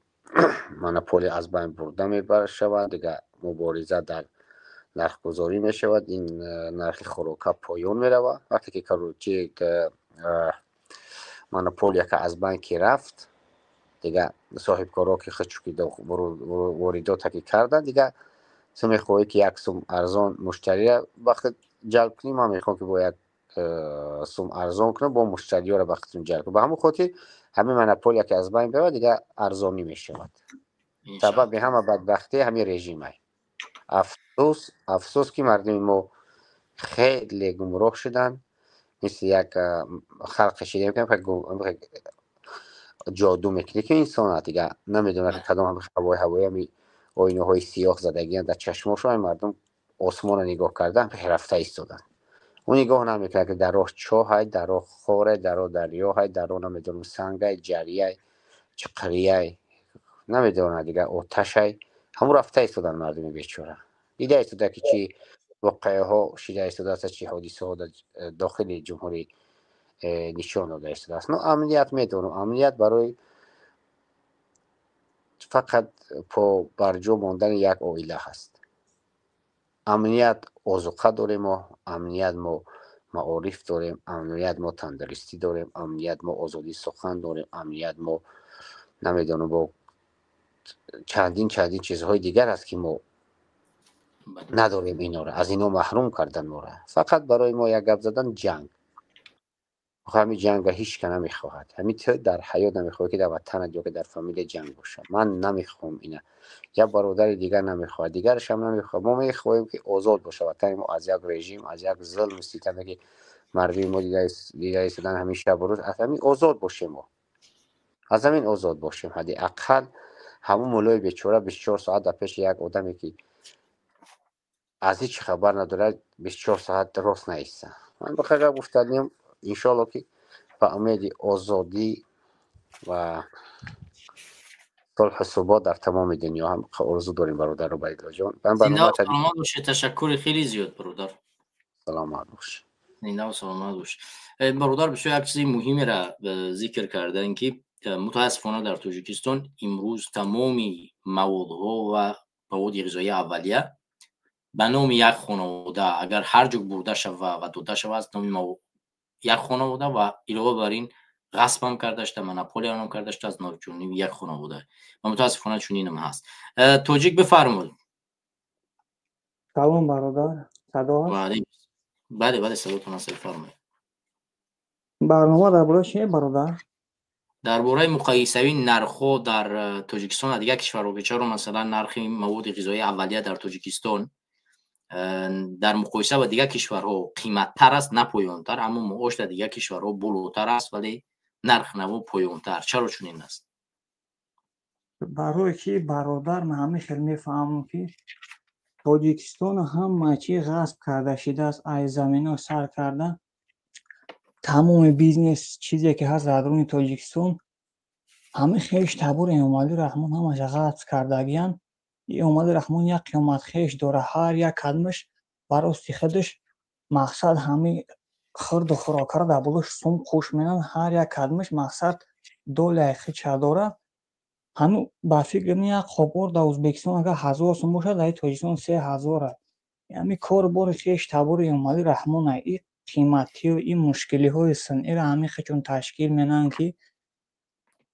مونوپولی از بین برده میبرد شود دیگه. مبارزه در نرخ گذاری میشود، این نرخ خوراک پایان میرود. وقتی که کروچی مونوپولی که از بین که رفت دیگه صاحب کارا که خودشون واردات که کردن دیگه سمی خواهی که یک سوم ارزان مشتری وقت جلب کنیم، ما میخوام که باید سوم ارزان کنه با مشتری ها را وقتتون جلب کنه. به همون خاطر همین مونوپولی که از بین بره دیگه ارزانی میشود. سبب همه بدبختی همین رژیمه. افسوس که مردم ما خیلی گمراه شدن، مثل یک خلق شدیم که جادو میکنه که انسان دیگه نمیدونه که کدام هوای همی آینه های سیاه زدگی در چشماشون. مردم آسمان رو نگاه کردن به رفته ایستادن. اون نگاه نمیکنه که در راه چاه های، در راه خوره، در راه دریا های، در راه نمیدونم سنگ های، جری های، چقری های، نمیدونه دیگه آتش های، همون رفته ایستادن مردم بیچاره. دیده ایستاده که چی واقعه ها شیده ایستاده است، چی حادثه ها داخل جمهوری نشان داده ایستاده است. امنیت میدونم، امنیت برای فقط پا برجا ماندن یک عائله هست. امنیت آذوقه داریم، ما امنیت ما معارف داریم، امنیت ما تندرستی داریم، امنیت ما آزادی سخن داریم، امنیت ما نمیدونم با چندین چیزهای دیگر است که ما نداریم. اینا را از اینا محروم کردن ما را. فقط برای ما یک گپ زدن جنگ. همین جنگ هیچ که نمیخواهد. همین تو در حیات نمیخواد که در وطن یا که در فامیل جنگ باشه. من نمیخوام اینا. یا برادر دیگر نمیخواد، دیگرش هم نمیخواد. ما میخوایم که آزاد باشه وطن ما از یک رژیم، از یک ظلم ستم که مردم ما دیگه ایستادن همیشه بروز. از همین آزاد باشیم ما. از همین آزاد باشیم. حداقل همون مولای بیچاره 24 ساعت در پیش یک آدمی که از هیچ خبر نداره 24 ساعت راست نیست. من بخیر گفتم ان شاء الله که با امید آزادی و صلح و ثبات در تمام دنیا هم آرزو داریم برادر عبیدالله جان. زنده و سلامت باشه. تشکر خیلی زیاد برادر. سلامت باشه. زنده و سلامت باشه. برادر بسیار یک چیز مهمی را ذکر کردن که متاسفانه در تاجیکستان امروز تمامی موادها و مواد غذایی اولیه به نام یک خانواده اگر هر جا برده شود و داده شود از نام یک خانواده و علاوه بر این غصب هم کرده شده، مونوپولی هم کرده شده از ناوجانی یک خانواده و متاسفانه چنین هم هست. تاجیک بفرمایید. سلام برادر، صدا هست؟ بله صداتون هست، بفرمایید. برنامه درباره چیه برادر؟ درباره مقایسه نرخ‌ها در تاجیکستان و دیگر کشورها که چرا مثلا نرخ مواد غذایی اولیه در تاجیکستان در مقایسه با دیگر کشورها قیمت‌تر است نه پایان‌تر، اما معاش در دیگر کشورها بالاتر است ولی نرخ نمو پایان‌تر. چرا چنین است؟ برای که برادر من همیشه میفهمم که تاجیکستان همه چی غصب کرده شده است، از زمین ها سر کرده тамоми бизнес чизе ки ҳаст дар даруни Тоҷикистон ҳами хеш табури Эмомалӣ Раҳмон ҳамаш ғафз кардагиянд. Эмомалӣ Раҳмон як қиёматхеш дора, ҳар як қадамаш бар ости худаш мақсад ҳами хурду хӯрокара дар болош сум қуш менанд, ҳар як қадамаш мақсад доляи худша дора. ҳами ба фикр як қопор дар Ӯзбекистон агар 1000 сум бошад, дар Тоҷикистон 3000 аст. Яъни кор бори хеш табури Эмомалӣ Раҳмон аст. ин қиматию ин мушкилиҳои сунъиро ҳами худшон ташкил менанд ки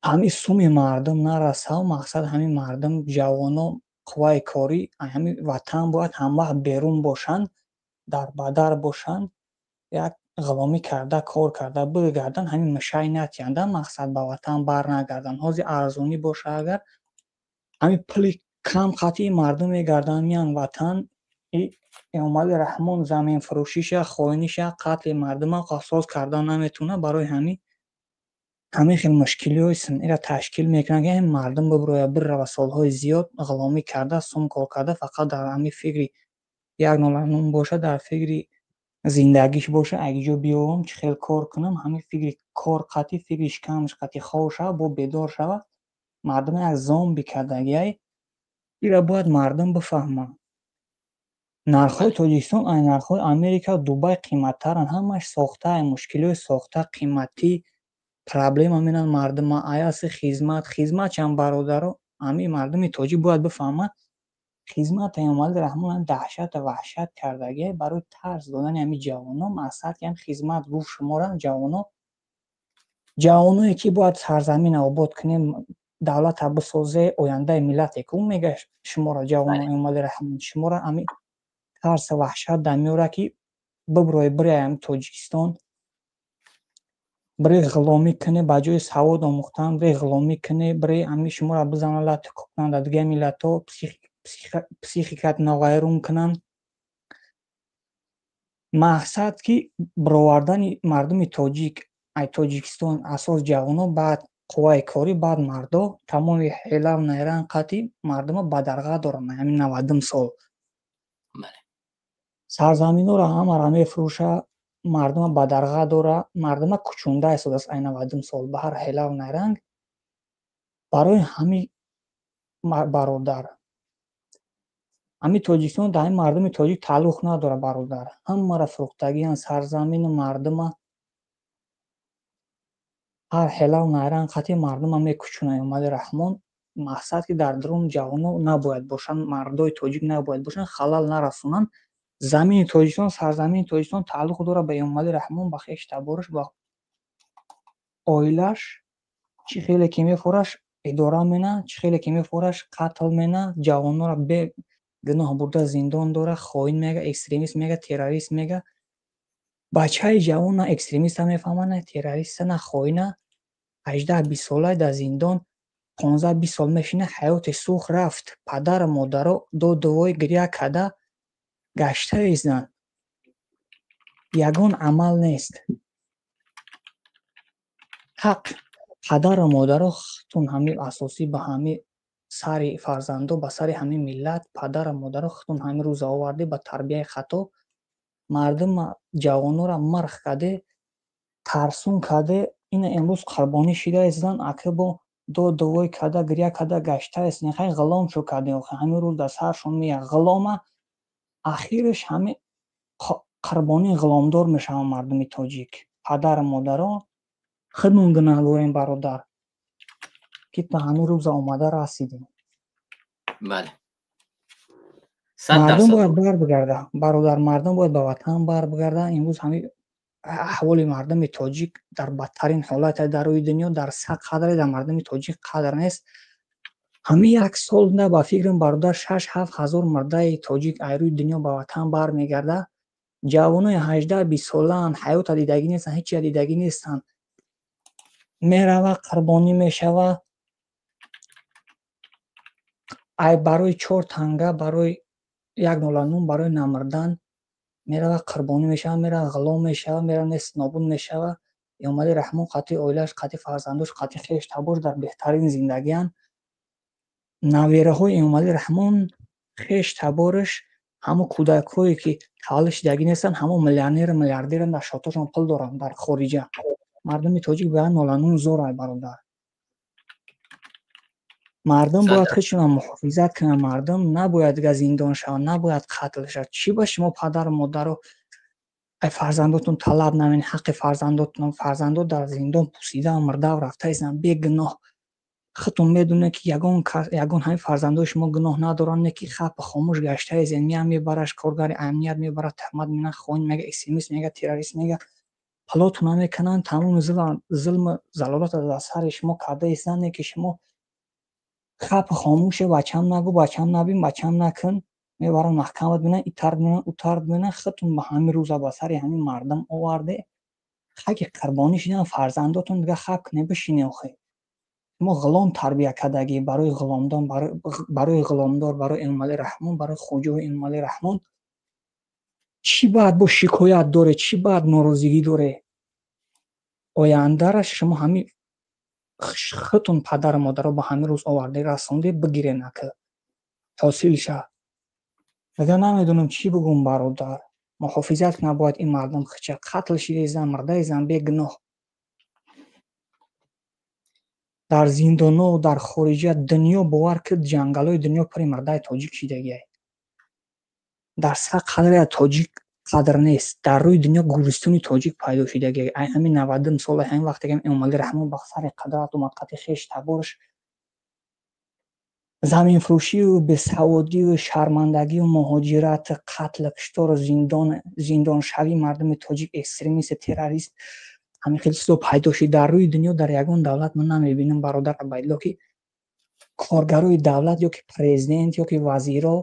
ҳами суми мардум нараса, мақсад ҳами мардум ҷавоно қувваи корӣ ҳами ватан бояд ҳамвақт берун бошанд, дар бадар бошанд, як ғуломӣ карда кор карда бигарданд, ҳами мишай натиянда, мақсад ба ватан барнагарданд. ҳози арзонӣ боша агар ҳами пули кам қатъи мардум мегарданд миянд ватан. Эмомалӣ Раҳмон заминфурӯшиша, хоиниша, қатли мардума қосос кардан наметавонад. Барои ҳамин хел мушкилиҳои сунъиро ташкил мекунад ки ҳамин мардум бибирояд бирава солҳои зиёд ғуломӣ карда, сум кор карда, фақат дар ҳамин фикри як нола нун боша, дар фикри зиндагиш боша, айҷо биёвам, чӣ хел кор кунам, ҳамин фикри кор қатъи фикри шикамаш қатъи хов шава, бо бедор шава, мардума як зомби кардагиай. ира бояд мардум бифаҳманд. нархҳои Тоҷикистон ай нархҳои Америка, Дубай қиматтаранд. ҳамаш сохта, мушкилиҳои сохта, қиматӣ проблема менанд мардума. Аяси хизматчам бародаро, ҳамин мардуми тоҷик бояд бифаҳмад, хизмати Эмомалӣ Раҳмон даҳшату ваҳшат кардагиай барои тарс додани ҳамин ҷавонон. мақсад ки хизмат гуфт шумора ҷавоное ки бояд сарзамина обод кунем, давлата бисозе, ояндаи миллате ку мега шумора ҷавоно Эмомалӣ Раҳмон шумора ҳамин тарсу ваҳшат дар меора ки бибирои бире ҳамин Тоҷикистон бире ғуломӣ куне, ба ҷои савод омӯхтан бире ғуломӣ куне, бире ҳамин шумора бизанад лати кӯпнанд дар дигар миллатҳо, психикат навайрон кунанд. мақсад ки баровардани мардуми тоҷик ай Тоҷикистон асос ҷавоно, баъд қувваи корӣ, баъд мардо тамоми ҳелаву найранг қатъи мардума ба дарға доранд. ҳамин 90 сол сарзаминҳоро ҳамаро мефурӯша, мардума ба дарға дора, мардума кучунда истодааст ай 90 сол ба ҳар ҳелаву найранг. барои ҳамин бародар ҳамин Тоҷикистон дар ҳамин мардуми тоҷик тааллуқ надорад. бародар ҳамаро фурӯхтагиянд, сарзамину мардума ҳар ҳелаву найранг қатъи мардума мекучунад Эмомалӣ Раҳмон. мақсад ки дар дарун ҷавоно набояд бошанд, мардои тоҷик набояд бошанд, халал нарасонанд. замини Тоҷикистон, сарзамини Тоҷикистон тааллуқ дорад ба Эмомалӣ Раҳмон, ба хеш табораш, ба оилаш. чӣ хеле ки мефураш идора мена, чӣ хеле ки мефураш қатл мена, ҷавонора бегуноҳ бурда зиндон дора, хоин мега, экстремист мега, террорист мега. бачаи ҷавон на экстремиста мефаҳмад, на террориста, на хоина. 18-20 сола дар зиндон 15-20 сол мешина, ҳаёти сух рафт. падару модаро додувои гиря карда гашта изанд. ягон амал нест. ҳақ падару модаро хутун ҳамин асосӣ ба ҳамин сари фарзандо, ба сари ҳамин миллат, падару модаро хутун ҳамин рӯза оварди ба тарбияи хато. мардума ҷавонора марх карде, тарсун карде, ина имрӯз қурбонӣ шуда истанд, акибо додувой карда гиря карда гашта истанд. хай ғулом шо кардем, ҳамин рӯз дар саршон меяд ғулома, ахираш ҳамин қурбони ғуломдор мешаванд мардуми тоҷик. падару модаро худмон гунаҳгорем бародар ки та ҳамин рӯза омада расидем. бале мардум бояд барбигарда бародар, мардум бояд ба ватан барбигарда. имрӯз ҳамин аҳволи мардуми тоҷик дар бадтарин ҳолат дар рӯи дунё. дар сад қадре дар мардуми тоҷик қадр нест. ҳамин як сол да ба фикрам бародар 6-7 ҳазор мардаи тоҷик ай рӯи дунё ба ватан бармегарда. ҷавонои 18-20 солаанд, ҳаёта дидагӣ нестанд, ҳеҷ чиз дидагӣ нестанд. мерава қурбонӣ мешава, ай барои 4 танга, барои як нола нун, барои намирдан мерава қурбонӣ мешава, мерава ғулом мешава, мерава нест нобуд мешава. Эмомалӣ Раҳмон қатъи оилааш, қатъи фарзандош, қатъи хеш табош дар беҳтарин зиндагианд. навераҳои Эмомалӣ Раҳмон, хеш табораш ҳамон кӯдакҳое ки таваллуд шидагӣ нестанд, ҳамон миллионер миллиардеранд, дар шоташон пул доранд дар хориҷа. мардуми тоҷик бояд ноланун зорай бародар. мардум бояд худшонро муҳофизат кунанд, мардум набояд дигар зиндон шаванд, набояд қатл шаванд. Чӣ ба шумо падару модару ай фарзандотон талаб намедиҳед, ҳаққи фарзандотон, фарзандот дар зиндон пусидаву мирдаву рафтаистанд бегуноҳ. худтон медонед ки ягон ҳамин фарзандои шумо гуноҳ надоранд, не ки хапа хомӯш гаштаистед. миям мебараш каргари амният мебарад, таҳмат мена, хоин мега, экстремист мега, террорист мега. плотона мекунанд, тамоми зулму залолата дар сари шумо кардаистанд, не ки шумо хапа хомӯше, бачам нагӯ, бачам набин, бачам накун, мебаранд маҳкамат бинанд, итард бинанд, утард бинанд. худтон ба ҳамин рӯза ба сари ҳамин мардум оварде. хаки қурбонӣ шиданд фарзандотон, дигар хак небишинӣ. охе шумо ғулом тарбия кардагӣ барои ғуломдор, барои Эмомалӣ Раҳмон, барои Хоҷаҳои Эмомалӣ Раҳмон. чӣ баъд бо шикоят доре, чӣ баъд норозигӣ доре? ояндааш шумо ҳамин худтон падару модаро ба ҳамин рӯз оварде расонде бигирен ака ҳосил ша. дигар намедонам чӣ бигӯм бародар. муҳофизат набояд ин мардум хича қатл шидаистанд, мурдаистанд бегуноҳ. дар зиндоно дар хориҷа дунё бовар куд, ҷангалҳои дунё пури мурдаи тоҷик шидагиай. дар сар қадри тоҷик қадр нест. дар рӯи дунё гӯристони тоҷик пайдо шидагиай. ай ҳамин 90 сола ҳамин вақте ки Эмомалӣ Раҳмон ба сари қудрат омад, қадри хеш таборш заминфурӯшию бесаводию шармандагию муҳоҷирату қатлу куштору зиндоншавии мардуми тоҷик, экстремист, террорист, ҳамин хел чизо пайдо шид. дар рӯи дунё дар ягон давлат ман намебинам бародар Абайдулло ки коргарои давлат ё ки президент ё ки вазиро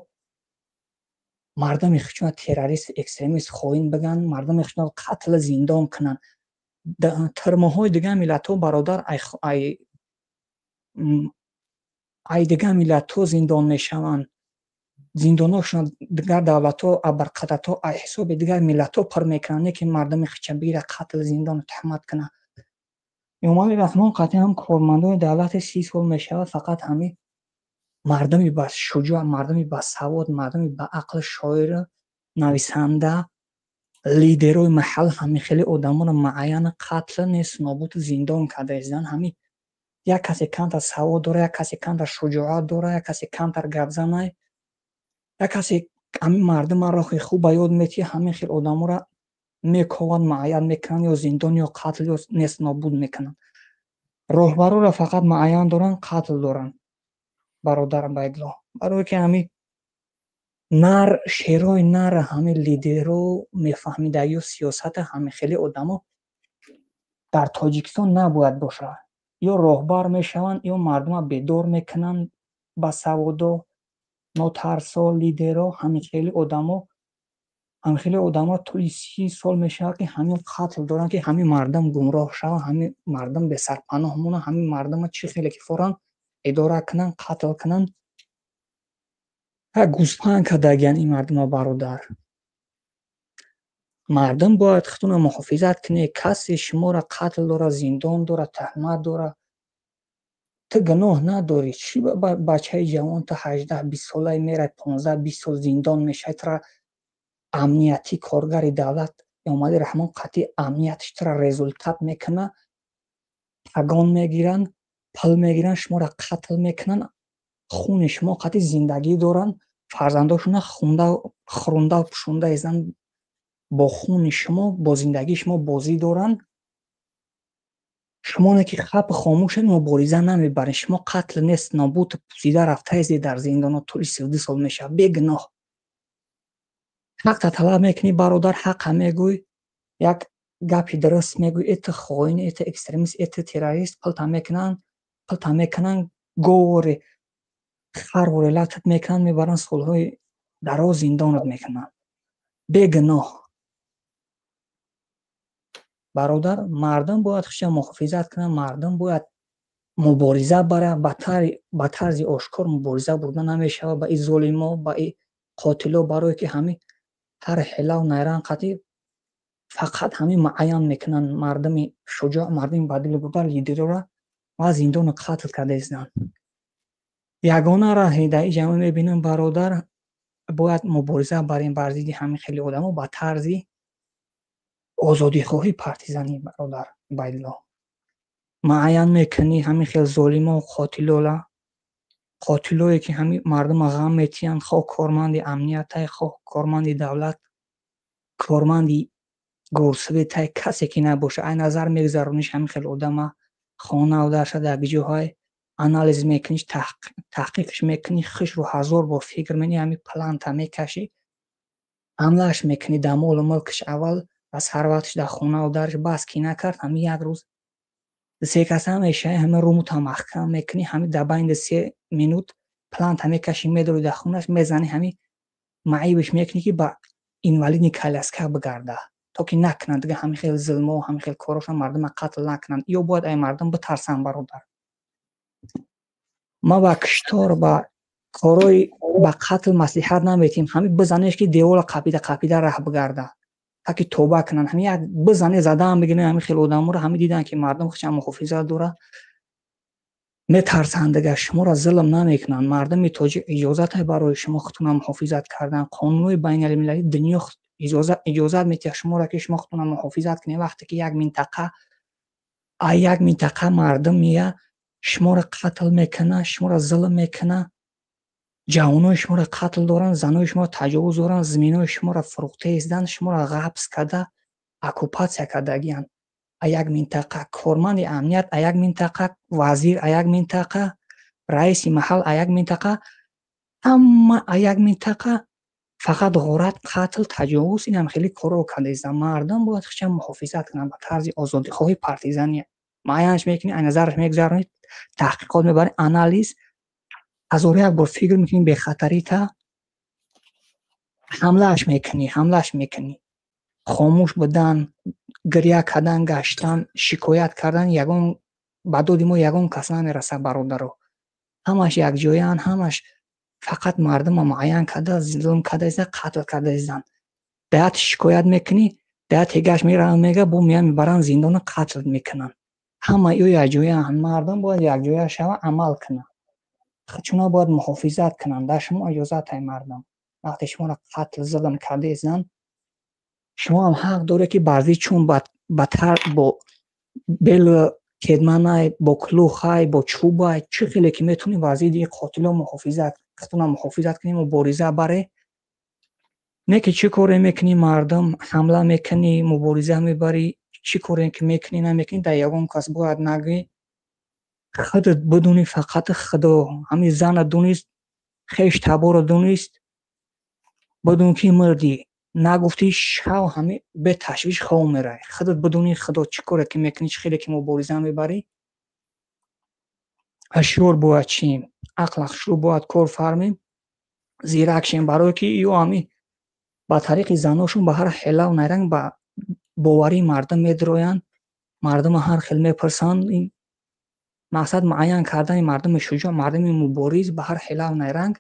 мардуми худшонро террорист, экстремист, хоин биган, мардуми худшонро қатлу зиндон кунанд. тирмаҳои дигар миллатҳо бародар ай дигар миллатҳо зиндон мешаванд. зиндонҳошон дигар давлатҳо абарқадратҳо ай ҳисоби дигар миллатҳо пур мекунанд, не ки мардуми худша бигира қатлу зиндону туҳмат кунад. Эмомалӣ Раҳмон қатъи ҳам кормандони давлати 30 сол мешавад, фақат ҳамин мардуми ба шуҷоъ, мардуми ба савод, мардуми ба ақл, шоир, нависанда, лидерои маҳал ҳамин хели одаморо муайян қатл нест нобуду зиндон карда изданд. ҳамин як касе камтар савод дора, як касе камтар шуҷоат дора, як касе камтар гапзанай, як касе ҳамин мардума роҳи хуб ба ёд метиҳи, ҳамин хел одаморо мекованд, муайян мекунанд, ё зиндон ё қатл ё нест нобуд мекунанд. роҳбароро фақат муайян доранд, қатл доранд. бародар Абайдулло, барое ки ҳамин нар шерои нар ҳамин лидеро мефаҳмидагию сиёсата ҳамин хели одамо дар Тоҷикистон набояд бошад. ё роҳбар мешаванд, ё мардума бедор мекунанд, басаводо, нотарсо, лидеро. ҳамин хели одамо тӯли 30 сол мешавад ки ҳамин қатл доранд, ки ҳамин мардум гумроҳ шавад, ҳамин мардум бесарпаноҳ монад, ҳамин мардума чӣ хеле ки форан идора кунанд, қатл кунанд. гӯспанд кардагиянд ин мардума бародар. мардум бояд худтонро муҳофизат кунед. касе шуморо қатл дора, зиндон дора, туҳмат дора, ту гуноҳ надорӣ. чӣ бачаи ҷавон ту 18-20 солаи мерай, 15-20 сол зиндон мешавӣ, туро амнияти коргари давлат Эмомалӣ Раҳмон қатъи амниятиш туро результат мекунад, пагон мегиранд, пул мегиранд, шуморо қатл мекунанд. хуни шумо қатъи зиндагӣ доранд, фарзандошона хӯрондаву пӯшонда изанд, бо хуни шумо, бо зиндагии шумо бозӣ доранд. шумоне ки хапи хомӯшед мубориза намебаред. шумо қатл нест нобуд пусида рафтаистед дар зиндонот, тӯли 32 сол мешавад бегуноҳ. ҳақта талаб мекунӣ бародар, ҳақqa мегӯй, як гапи дуруст мегӯй, это хоин, это экстремист, это террорист, пулта мекунанд, говори харвори латат мекунанд, мебаранд солҳои дароз зиндонот мекунанд бегуноҳ. бародар, мардум бояд худшро муҳофизат кунад, мардум бояд мубориза барад, ба тарзи ошкор мубориза бурда намешавад ба ин золимо, ба ин қотило, барое ки ҳамин ҳар ҳелаву найран қатъи фақат ҳамин муайян мекунанд мардуми шуҷоъ, мардуми ба дили бурда, лидерора ва зиндону қатл карда изданд. ягона раҳи дар ин ҷамъа мебинам бародар, باید مبارزه برای ضد همین خیلی آدمو با طرز آزادی خواهی پارتیزانی برادر بایدلا معین میکنی همین خیلی ظالما و قاتلایی که همین مردم غم میتین خواه کارمند امنیت خواه کارمند دولت کارمند گورسوی تای کسی که نباشه این نظر میگذارونیش همین خیلی آدم خانه و درشد در جاهای انالیز میکنیش تحقیقش میکنی خش رو 1000 بار فکر میکنی همین پلان تا میکشی حملهش میکنی در مال و ملکش اول از ثروتش در خانه و درش بس کی نکرد همین یک روز سه کس همیشه همه رو محکم میکنی همین در بین 3 مینوت پلان تا میکشی میدروی در خونش میزنی همین معیبش میکنی که با اینوالید کالسکه بگرده تا که نکنند دیگه همین خیلی ظلم و همین خیلی کاراش مردم قتل نکنند یا باید این مردم بترسن برادر ما با کشتار با کارای با قتل مصلحت نمیتیم همین بزنیش که دیوال قپیده راه بگرده تا که توبه کنن همین یک بزنه زده هم بگیرن همین خیلی آدم رو همین دیدن که مردم خودشون محافظت داره میترسند دیگه شما را ظلم نمیکنن مردم تاجیک اجازت برای شما خودتون محافظت کردن قانون بین المللی دنیا اجازت میده شما را که شما خودتون محافظت کنید وقتی که یک منطقه مردم میه شما را قتل میکنه شما را ظلم میکنه جوانای شما را قتل دارن زنای شما تجاوز دارن زمینای شما را فروخته ایستن شما را غصب کرده اکوپاسیا کردگیان یک منطقه کارمند امنیت یک منطقه وزیر یک منطقه رئیس محل یک منطقه اما یک منطقه فقط غارت قتل تجاوز این هم خیلی کارو کرده است مردم باید خودشون محافظت کنن با طرز آزادی خواهی پارتیزانی معینش میکنید این نظرش میگذارونید تحقیقات میبرید انالیز از یک بار فکر میکنید به خطری تا حملهش میکنی خاموش بودن گریه کردن گشتن شکایت کردن یگان بدود ما یگان کس نمیرسه برادرو همش یک جایان همش فقط مردم معین کرده ظلم کرده قتل کرده دهت شکایت میکنی دهت هگش میگه بو میبرن زندان قتل میکنن همه یک جایان مردم باید یک جایه شوه عمل کنن چون باید محافظت کنن در شما اجازت های مردم وقتی شما را قتل ظلم کرده ایزن شما هم حق داره که بعضی چون بدتر با بل کدمانای با کلوخای با چوبای چه خیلی که میتونی بعضی دیگه قاتلا محافظت کنیم و مبارزه برای نه که چی کاری میکنی مردم حمله میکنی مبارزه میبری چی کاری که میکنی نمیکنی در یگان کس باید نگی خودت بدونی فقط خدا همین زن دونیست خیش تبار دونیست بدون که مردی نگفتی شو همه به تشویش خواه میره خودت بدونی خدا چی کاره که میکنی چی خیلی که مبارزه میبری اشور باید چیم عقل اشور باید کار فرمیم زیرکشیم برای که ایو همی با طریق زناشون به هر حله و نیرنگ با باوری مردم میدروین مردم هر خیل میپرسن این مقصد معین کردن مردم شجاع مردم مبارز به هر حله و نیرنگ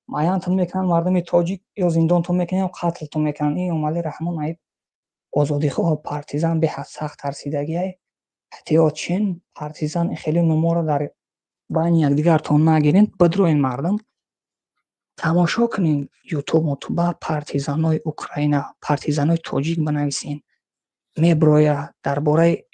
معین تون میکنن مردم تاجیک یا زندان تون میکنن یا قتل تون میکنن این عملی رحمان عیب آزادی خواه پارتیزان به حد سخت ترسیدگی احتیاط چین پارتیزان خیلی نمو رو در بین یک دیگر تون نگیرین بدرو این مردم تماشا کنین یوتیوب مطبع پارتیزانای اوکراین پارتیزانای تاجیک بنویسین میبرویا درباره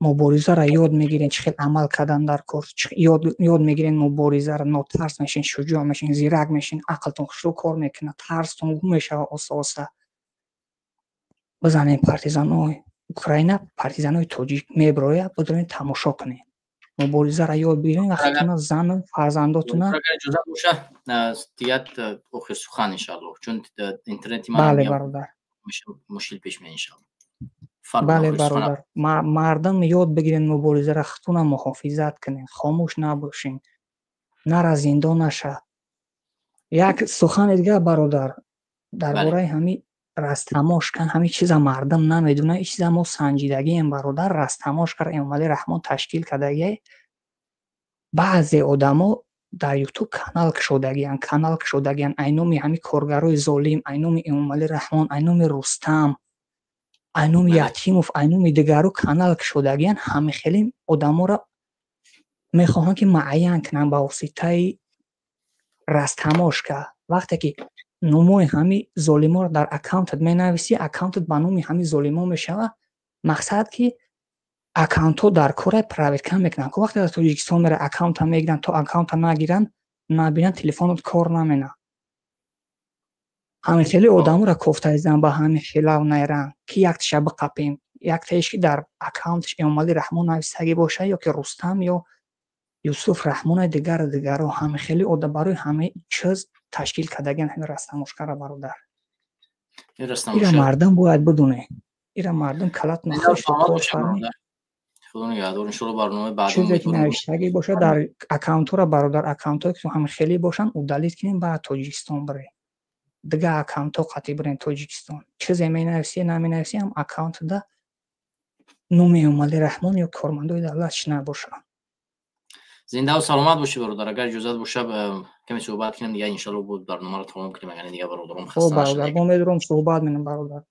مبارزه را یاد میگیرین چه خیلی عمل کردن در کار یاد میگیرین مبارزه را ناترس میشین شجاع میشین زیرک میشین عقلتون شروع کار میکنه ترستون گم میشه آسا بزنین پارتیزانای اوکراین پارتیزانای تاجیک میبرویا بدرین تماشا کنین مبارزه را یاد بگیرین وقتتون زن و فرزنداتون اگر اجازه باشه دیگه آخر سخن انشالله چون اینترنتی بله برادر مشکل پیش میاد انشالله بله برادر مردم یاد بگیرین مبارزه را خودتون محافظت کنین خاموش نباشین نره زندان نشه یک سخن دیگه برادر درباره همین رستماش کن همین چیزا مردم نمیدونه این چیزا ما سنجیدگی این برادر رستماش کر عملی رحمان تشکیل کردگی بعضی آدما در یوتیوب کانال کشودگیان اینومی همین کارگرای ظالم اینومی عملی رحمان اینومی رستم اینوم یتیم و اینوم دیگرو کانال کشودگیان همه خیلی آدما را میخواهن که معین کنن با واسطه растамошка вақте ки номои ҳами золиморо дар аккаунтат менависӣ, аккаунтат ба номи ҳами золимо мешава. мақсад ки аккаунтҳо дар кора проверка мекунанд. Вақте дар Тоҷикистон мере аккаунта мегиранд, то аккаунта нагиранд, набинанд, телефонот кор намена. ҳамин хеле одаморо кофта зан ба ҳамин хелав найран ки яктиша биқапем. яктаиш ки дар аккаунтиш Эмомалӣ Раҳмон навистагӣ боша ё ки Рустам ё Юсуф Раҳмони дигаро ҳамин хеле барои ҳамаи чиз ташкил кардагиан ҳамин растамошкаро бародар. ира мардум бояд бидуне. ира мардум калат нохишро кор фарми. خدا نگهدار ان شاء الله برنامه بعدی چیزی که نوشتگی باشه در اکانت ها برادر اکانت ها که همین خیلی باشن او دلیت کنیم بعد تاجیکستان بره دیگه اکانت ها قطعی برین تاجیکستان چیزی می نویسی نمی نویسی هم اکانت ده نام امامعلی رحمان یا کارمندای دولتش نباشه. زنده و سلامت باشی برادر. اگر اجازه باشه کمی صحبت کنیم دیگه ان شاء الله بود برنامه رو تمام کنیم. اگر دیگه برادرم خسته نشن. برادر با میدارم صحبت می‌کنم برادر.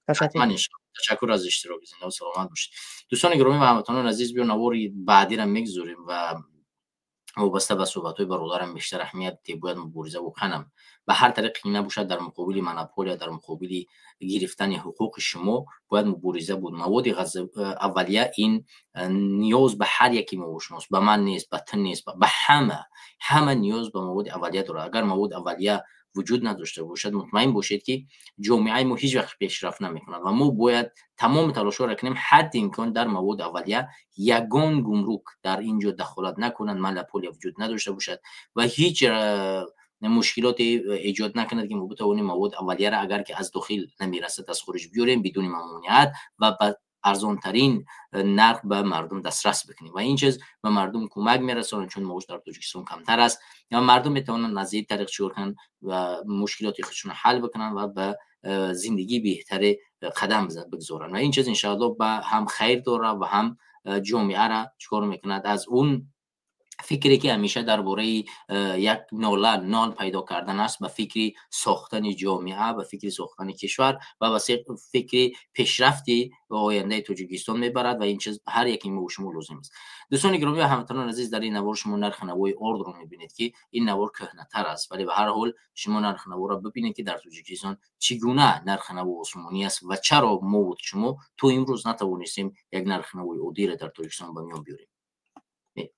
تشکر از اشتراک. زنده و سلامت باشید. دوستان گرامی و هموطنان عزیز، بیا نواری بعدی را میگذاریم و وابسته به صحبت‌های برادرم بیشتر اهمیت باید مبارزه بکنم. به هر طریق نباشه در مقابل مونوپول، در مقابل گرفتن حقوق شما باید مبارزه بود. مواد اولیه این نیاز به هر یکی ما شماست، به من نیست، به تو نیست، به همه نیاز به مواد اولیه داره. اگر مواد اولیه وجود نداشته باشد مطمئن باشید که جامعه ما هیچ وقت پیشرفت نمی‌کند و ما باید تمام تلاش را کنیم حد امکان در مواد اولیه یگان گمرک در اینجا دخالت نکنند، مونوپول وجود نداشته باشد و هیچ مشکلات ایجاد نکند که ما بتوانیم مواد اولیه را اگر که از داخل نمیرسد از خارج بیاریم بدون ممنوعیت و به ارزان ترین نرخ به مردم دسترس بکنیم و این چیز به مردم کمک میرسونه چون معاش در تاجیکستان کمتر است یا مردم میتونن از این طریق شروع کنن و مشکلات خودشون حل بکنن و به زندگی بهتر قدم بگذارن و این چیز ان شاء الله به هم خیر داره و هم جامعه را چکار میکند از اون فکری که همیشه درباره یک نال پیدا کردن است به فکری ساختن جامعه، به فکری ساختن کشور و به فکری پیشرفتی و آینده تاجیکستان میبرد و این چیز هر یکی ما و شما لازم است. دوستان گرامی و هموطنان عزیز، در این نوار شما نرخ نوای ارد رو میبینید که این نوار کهنه‌تر است ولی به هر حال شما نرخ نوار را ببینید که در تاجیکستان چگونه نرخ نوای عثمانی است و چرا ما و شما تو امروز نتوانستیم یک نرخ نوای عادی را در تاجیکستان به میان بیاریم.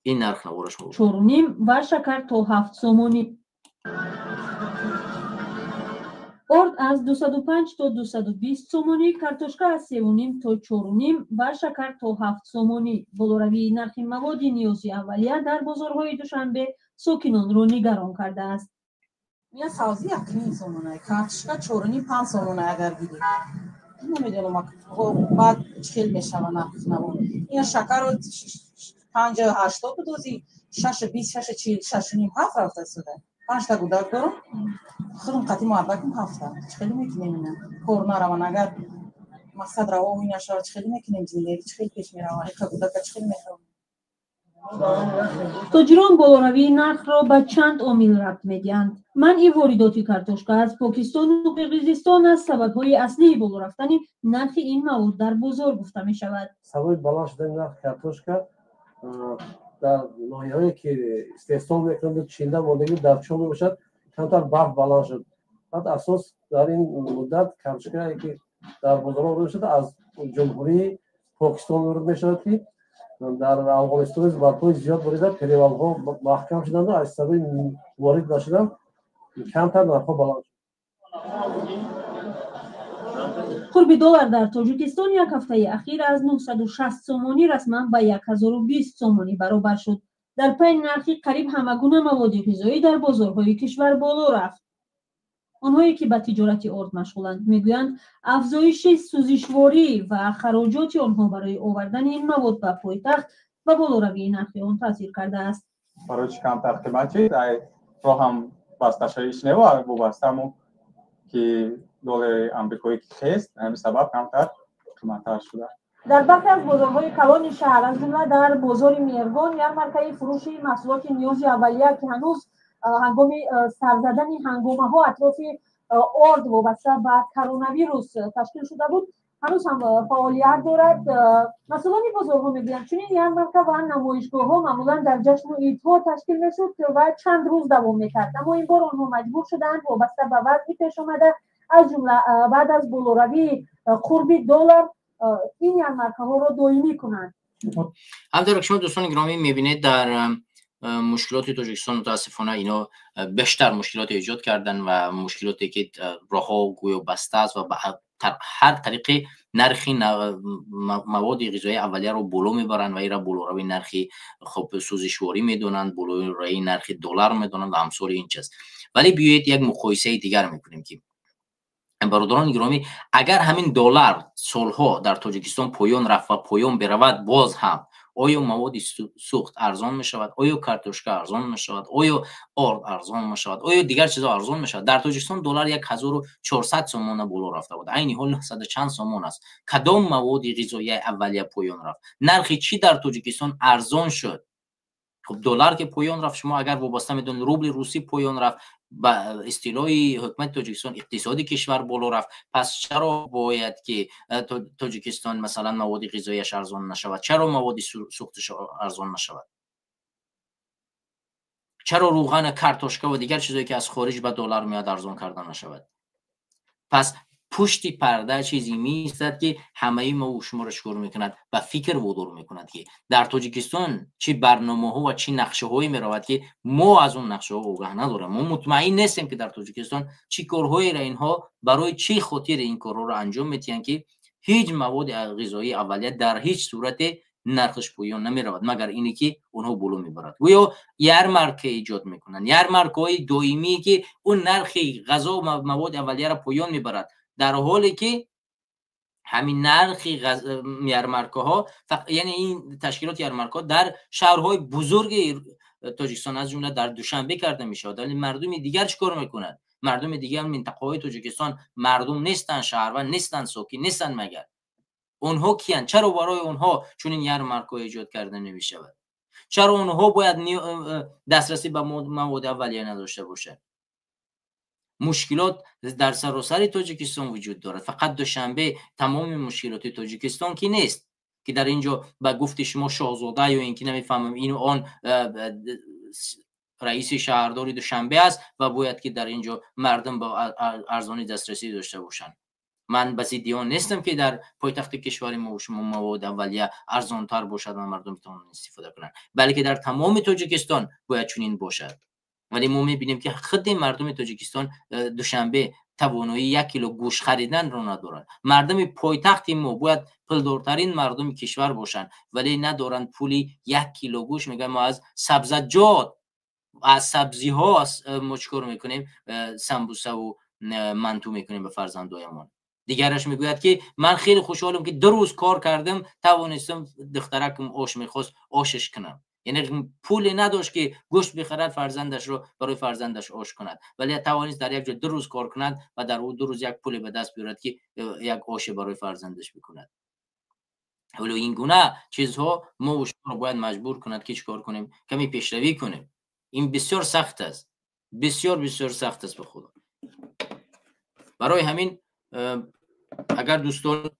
این نرخ نوارش بود 4.5 و شکر تا 7 سومونی. ارد از 205 تا 220 سومونی، کارتوشکا از 3.5 تا 4.5 و شکر تا 7 سومونی. بلوروی نرخ مواد نیازی اولیه در بازارهای دوشنبه ساکنان را نگران کرده است. میان سازی 1 سومونه، کارتوشکا 4.5 سومونه اگر گیری. نمیدونم بعد چخیل میشه و نرخ نواد. این شکر رو 50-80 بدوزی 6-20 6.5 7 رفته شده 5 تا گودک دارم خودم قطعی موفقم 7 خیلی میکنیم نه کار نروان اگر مقصد روا و نشه خیلی میکنیم زندگی خیلی پیش میره و گودک خیلی میخوام تاجران بالاروی نرخ را به چند عامل ربط میدهند. منع واردات کارتوشکا از پاکستان و قرقیزستان از سبب‌های اصلی بالا رفتن نرخ این مواد در بازار گفته می شود. سبب بالا شدن نرخ کارتوشکا در ناحیه‌هایی که استحصال می‌کنند چینده ماندگی در چون میباشد کمتر برف بالا شد. بعد اساس در این مدت کارتوشکایی که در بازار وارد شده از جمهوری پاکستان وارد میشود که در افغانستان برف‌های زیاد بریده پریوال‌ها محکم شدند و از سبب وارد نشدن کمتر نرخ‌ها بالا شد. قرب دلار در تاجیکستان یک هفته اخیر از 960 سومانی رسما به 1020 سومانی برابر شد. در پی نرخ قریب همگون مواد غذایی در بازارهای کشور بالا رفت. آنهایی که به تجارت ارد مشغولند میگویند افزایش سوزشواری و خراجات آنها برای آوردن این مواد به پایتخت و بالاروی نرخ آن تاثیر کرده است. برای کمتر قیمتی در راه هم بسته شدیش نوا وابسته که دلار آمریکایی خست همین سبب کمتر قیمت‌تر شده. در برخی از بازارهای کلان شهر از جمله در بازار میرگان یارمارکه فروش محصولات نیازی اولیه که هنوز هنگام سر زدن هنگامه‌ها اطراف ارد وابسته به کرونا ویروس تشکیل شده بود هنوز هم فعالیت دارد. مثلا این بزرگو میگویم چون این یرمارکه و نمایشگاه ها معمولا در جشن عیدها تشکیل میشد و چند روز دوام میکرد، اما این بار آنها مجبور شدند وابسته به وضعی پیش آمده از جمله بعد از بالاروی قرب دلار این یرمارکه ها را دائمی کنند. همونطور که شما دوستان گرامی میبینید در مشکلات تاجیکستان متاسفانه اینا بیشتر مشکلات ایجاد کردن و مشکلاتی که راهها گویا بسته است و هر طریقی نرخی مواد غذایی اولیه رو بالا میبرن و این را بالا نرخی خب سوزشواری میدونن، بالا نرخ دلار میدونن و امثال این چیز. ولی بیایید یک مقایسه دیگر میکنیم که برادران گرامی اگر همین دلار سالها در تاجیکستان پایان رفت و پایان برود باز هم آیا مواد سوخت ارزان می شود؟ آیا کارتوشکا ارزان می شود؟ آیا آرد ارزان می شود؟ آیا دیگر چیزا ارزان می شود؟ در تاجیکستان دلار 1400 سومون بالا رفته بود. عین حال 900 چند سومون است. کدام مواد غذایی اولیه پایان رفت؟ نرخ چی در تاجیکستان ارزان شد؟ خب دلار که پایان رفت، شما اگر وابسته میدون روبل روسی پایان رفت، با اصطلاح حکومت تاجیکستان اقتصادی کشور بالا رفت، پس چرا باید که تاجیکستان مثلا مواد غذاییش ارزان نشود؟ چرا مواد سوختش ارزان نشود؟ چرا روغن کارتوشکا و دیگر چیزایی که از خارج به دلار میاد ارزان کردن نشود؟ پس پشت پرده چیزی میستد که همه ما و شما را شکر میکند و فکر وادار میکند که در تاجیکستان چی برنامه ها و چی نقشه هایی میرود که ما از اون نقشه ها آگاه نداریم. ما مطمئن نیستیم که در تاجیکستان چی کارهایی را اینها برای چی خاطر این کارها را انجام میدن که هیچ مواد غذایی اولیه در هیچ صورت نرخش پایان نمیرود مگر اینی که اونها بالا میبرد. گویا یرمارکه ایجاد میکنن، یرمارکه‌های دائمی که اون نرخ غذا و مواد اولیه را پایان میبرد، در حالی که همین نرخ یرمارکه ها یعنی این تشکیلات یرمارکه در شهرهای بزرگ تاجیکستان از جمله در دوشنبه کرده میشه. ولی مردم دیگر چیکار میکنن؟ مردم دیگر منطقه های تاجیکستان مردم نیستن، شهروند نیستن، ساکن نیستن. مگر اونها کیان؟ چرا برای اونها چون این یرمارکه ایجاد کرده نمیشه؟ چرا اونها باید دسترسی به مواد اولیه نداشته باشه؟ مشکلات در سراسر تاجیکستان وجود دارد. فقط دوشنبه تمام مشکلات تاجیکستان کی نیست که در اینجا با گفت شما شاهزاده یا اینکه نمیفهمم این آن رئیس شهرداری دوشنبه است و باید که در اینجا مردم با ارزانی دسترسی داشته باشند. من بسی دیان نیستم که در پایتخت کشور ما و شما مواد اولیه ارزان تر باشد و مردم بتوانند استفاده کنند، بلکه در تمام تاجیکستان باید چنین باشد. ولی ما میبینیم که خود مردم تاجیکستان دوشنبه توانایی 1 کیلو گوشت خریدن رو ندارن. مردم پایتخت ما باید پولدارترین مردم کشور باشن ولی ندارن پولی 1 کیلو گوشت. میگن ما از سبزیجات، از سبزی ها ما چیکار میکنیم؟ سمبوسه و منتو میکنیم به فرزندایمان. دیگرش میگوید که من خیلی خوشحالم که 2 روز کار کردم توانستم دخترکم آش میخواست آشش کنم. یعنی پول نداشت که گوشت بخرد فرزندش رو برای فرزندش آش کند، ولی توانست در یک جا 2 روز کار کند و در اون 2 روز یک پول به دست بیارد که یک آش برای فرزندش بکند. ولی این گونه چیزها ما و شما رو باید مجبور کند که چیکار کنیم؟ کمی پیشروی کنیم. این بسیار سخت است، بسیار سخت است به خدا. برای همین اگر دوستان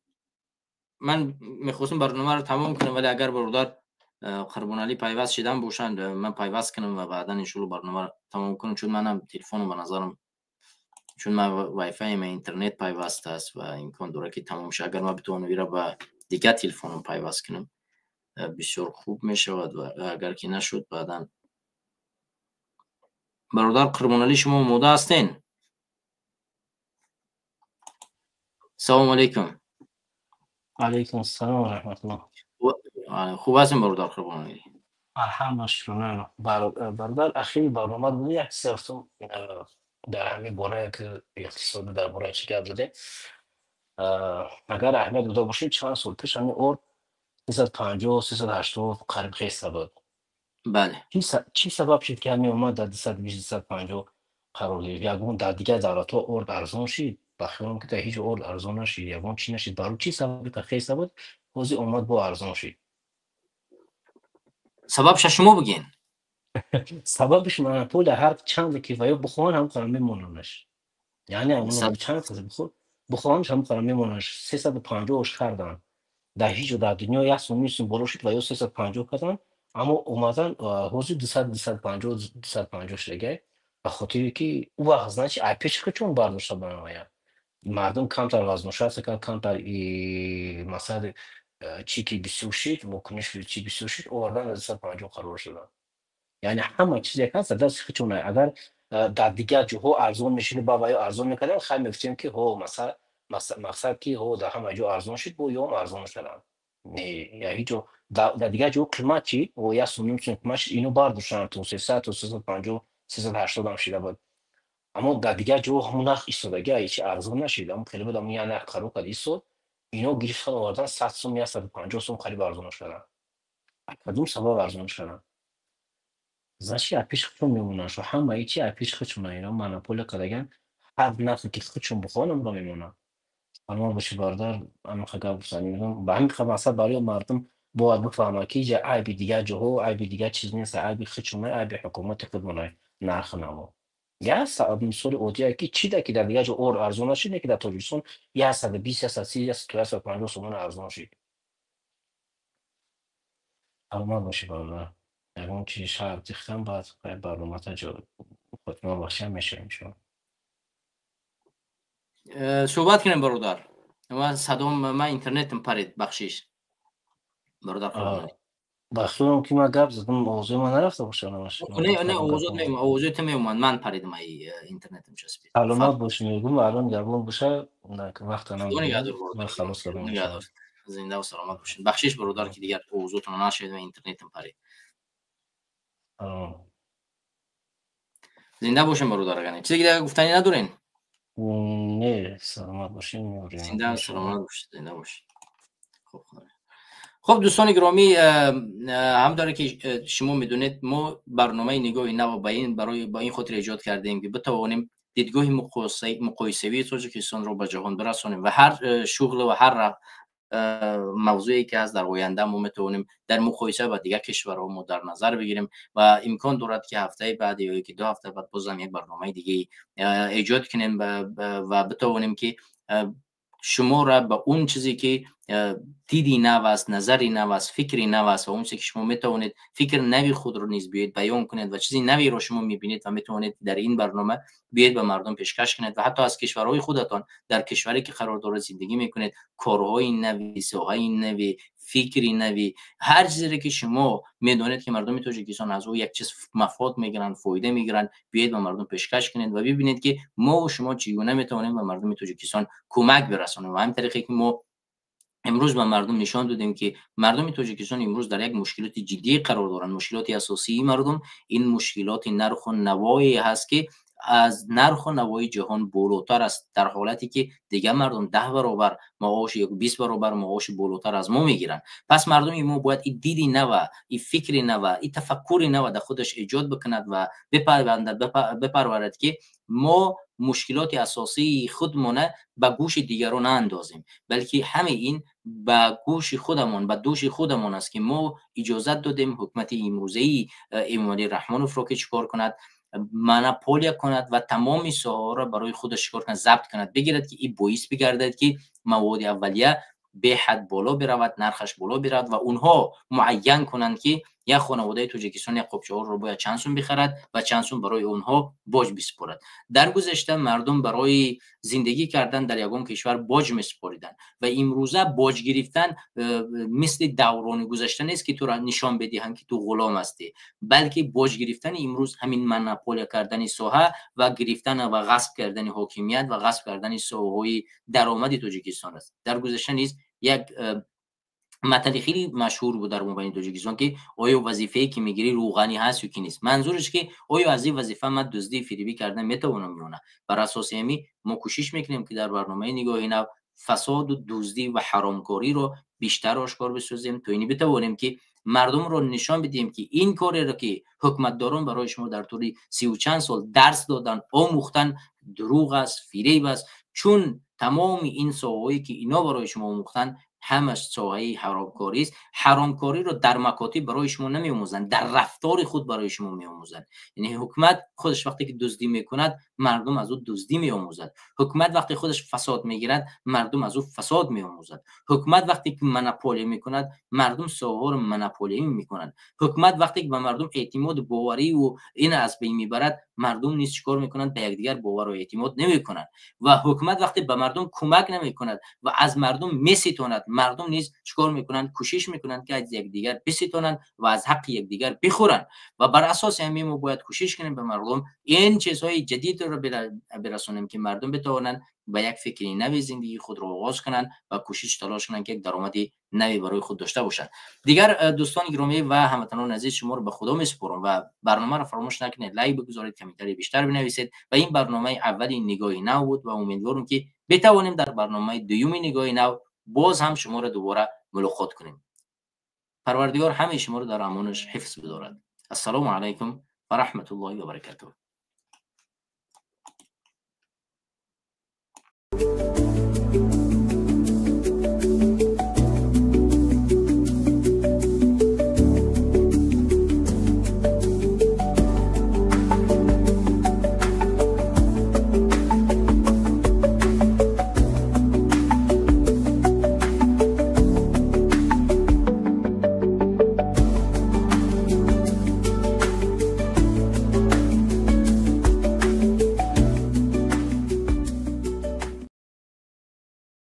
من میخواستم برنامه رو تمام کنم، ولی اگر برادر قربانعلی پیوست شدن باشند من پیوست کنم و بعدا ان شاء الله برنامه رو تمام کنم، چون منم تلفنم به نظرم چون من وای فای من اینترنت پیوست است و امکان داره که تمام شه. اگر من بتونم ویرا با دیگه تلفنم پیوست کنم بسیار خوب میشود و اگر که نشد بعدا برادر قربانعلی شما آماده هستین؟ سلام علیکم. علیکم السلام و رحمت الله. خوب هستیم برادر قربانعلی؟ الحمدلله. برادر اخیر برنامه بود یک سرتون در همین باره که اقتصاد در باره چی کرده اگر اهمیت داده باشید چند سال پیش همین اور 350 380 قریب خیسته بود. بله. چی سبب شد که همین اومد در 220 350 قرار گرفت؟ یگون در دیگه دولت ها اور ارزان شد بخیرم که در هیچ اور ارزان نشد، یگون چی نشد؟ برای چی سبب که خیسته بود بازی اومد با ارزان شد؟ سببش شما بگین. سببش مونوپول هر چند کیفایو بخوان هم قرار میموننش. یعنی اون چند تا بخور بخوانش هم کنم میمونش 350 خردن در هیچ در دنیا یک سوم نیستیم بالا شد و یا 350 کردن اما اومدن حوضی 250 شده به خاطری که او وقت نه چی پیش که چون برداشته بناید مردم کمتر وزنش هست که کمتر مثلا چی که 26 مکنش چی 26 آوردن از 250 قرار شدن یعنی همه چیزی که هست دست خودشونه اگر در دیگر جاها ارزان میشینه با یا ارزان میکنن خیلی میگفتیم که هو مثلا مقصد که هو در همه جا ارزان شد با یا ارزان شدن نه یعنی جو در دیگر جا قیمت چی و یا سوم میشه قیمتش اینو برداشتن تو 300 تا 350 380 هم شده بود اما در دیگر جا همون نرخ ایستادگی هیچ ارزان نشید اما خیلی بدم یه نرخ قرار کرد ایستاد اینو گرفتن آوردن 100 سوم یا 150 سوم خرید ارزان شدن کدوم سبب ارزان شدن زاشی اپیش خودشون میمونن شو همه ایچی اپیش خودشون اینا مناپول کردگن هر نفسی که خودشون بخوانم را میمونن اما باشی باردار اما خدا بسانی میدونم به همین خب اصلا برای مردم باید بفهمه که اینجا عیبی دیگه جهو عیبی دیگه چیز نیست عیبی خودشونه عیبی حکومت خودمونه نرخ نمو یا مثال اودیا که چی ده که در دیگه جا اور ارزون نشید که در تاجیکستان یا 120 یا 130 یا 150 سومون ارزون شید اما باشی باردار اون چیز شرط دیختم باید برنامه تا جا خودمان باشی هم میشه میشه صحبت کنیم برادر من صدام من اینترنتم پرید بخشیش برادر فرمانی بخشیم که من گپ زدم موضوع من نرفته باشه نه موضوع تو میومد من پریدم اینترنتم چسبید معلومات باشه میگم الان گربون باشه وقت من خلاص کردم زنده و سلامت باشین بخشش برادر که دیگر موضوعتون نشد و اینترنتم پرید زنده باشین برادر گانی چیزی دیگه گفتنی ندارین نه سلامت باشین زنده و سلامت باشین زنده باشین خب دوستان گرامی همونطوری که شما میدونید ما برنامه نگاه نو برای با این خاطر ایجاد کردیم که بتوانیم دیدگاه مقایسه‌ای تاجیکستان رو به جهان برسانیم و هر شغل و هر موضوعی که از در آینده ما میتونیم در مقایسه با دیگر کشورها ما در نظر بگیریم و امکان دارد که هفته بعد یا که 2 هفته بعد بازم یک برنامه دیگه ایجاد کنیم و بتوانیم که شما را به اون چیزی که دیدی نو است نظری نو است فکری نو است و اون چیزی که شما میتونید فکر نوی خود رو نیز بیاید بیان کنید و چیزی نوی رو شما میبینید و میتونید در این برنامه بیاید به مردم پیشکش کنید و حتی از کشورهای خودتان در کشوری که قرار دارید زندگی میکنید کارهای نوی ساهای نوی فکری نوی هر چیزی که شما میدونید که مردم تاجیکستان از او یک چیز مفاد میگیرن فایده میگیرن بیاید به مردم پیشکش کنید و ببینید که ما و شما چگونه میتونیم به مردم تاجیکستان کمک برسانیم و همین طریقی که ما امروز به مردم نشان دادیم که مردم تاجیکستان امروز در یک مشکلات جدی قرار دارند مشکلات اساسی مردم این مشکلات نرخ و نوایی هست که از نرخ و نوای جهان بالاتر است در حالتی که دیگه مردم 10 برابر معاش یا 20 برابر معاش بالاتر از ما میگیرن پس مردم ما باید این دیدی نو این فکری نو این تفکری نو در خودش ایجاد بکند و بپرورد که ما مشکلات اساسی خودمون به گوش دیگران اندازیم بلکه همه این به گوش خودمون به دوش خودمون است که ما اجازه دادیم حکومت امروزی امامعلی رحمانوف رو که چیکار کند مونوپولیا کند و تمام ساحه را برای خودش چیکار کند ضبط کند بگیرد که این باعث بگردد که مواد اولیه به حد بالا برود نرخش بالا برود و اونها معین کنند که یک خانواده تاجیکستان یک قبچه ها رو باید چند سوم بخرد و چند سوم برای اونها باج بسپارد در گذشته مردم برای زندگی کردن در یگان کشور باج میسپاریدن و امروزه باج گرفتن مثل دوران گذشته نیست که تو را نشان بدهند که تو غلام هستی بلکه باج گرفتن امروز همین مونوپولیا کردن ساحه و گرفتن و غصب کردن حاکمیت و غصب کردن ساحه‌های درآمد تاجیکستان است در گذشته نیست یک مطلب خیلی مشهور بود در مبین تاجیکستان که آیا وظیفه‌ای که میگیری روغنی هست یا کی نیست منظورش که آیا از این وظیفه من دزدی فریبی کردن میتونم یا نه بر اساس همین ما کوشش میکنیم که در برنامه نگاه نو فساد و دزدی و حرامکاری رو بیشتر آشکار بسازیم تا اینی بتوانیم که مردم رو نشان بدیم که این کاری رو که حکومتداران برای شما در طول 30 و چند سال درس دادن آموختن دروغ است فریب است چون تمام این ساحه‌ای که اینا برای شما آموختن همش ساحه حرامکاری است. حرامکاری رو در مکاتب برای شما نمی‌آموزند، در رفتار خود برای شما می‌آموزند. یعنی حکومت خودش وقتی که دزدی میکند مردم از او دزدی می‌آموزد. حکومت وقتی خودش فساد میگیرد مردم از او فساد می‌آموزد. حکومت وقتی که مناپولی میکند مردم ساحه رو مناپولی میکنند. حکومت وقتی که به مردم اعتماد باوری و این از بین میبرد مردم نیز چیکار میکنند؟ به یکدیگر باور و اعتماد نمیکنند. و حکومت وقتی به مردم کمک نمیکند و از مردم میستاند مردم نیز چیکار میکنند؟ کوشش میکنند که از یکدیگر بستانند و از حق یکدیگر بخورند. و بر اساس همین ما باید کوشش کنیم به مردم این چیزهای جدید رو برسونیم که مردم بتوانند با یک فکری نوی زندگی خود رو آغاز کنند و کوشش تلاش کنند که یک درآمدی نوی برای خود داشته باشند. دیگر دوستان گرامی و هموطنان عزیز شما رو به خدا میسپارم و برنامه رو فراموش نکنید لایک بگذارید، کامنتاری بیشتر بنویسید و این برنامه اولی نگاه نو بود و امیدوارم که بتوانیم در برنامه دومی نگاه نو باز هم شما رو دوباره ملاقات کنیم. پروردگار همه شما رو در امانش حفظ بدارد. السلام علیکم و رحمت الله و برکاته.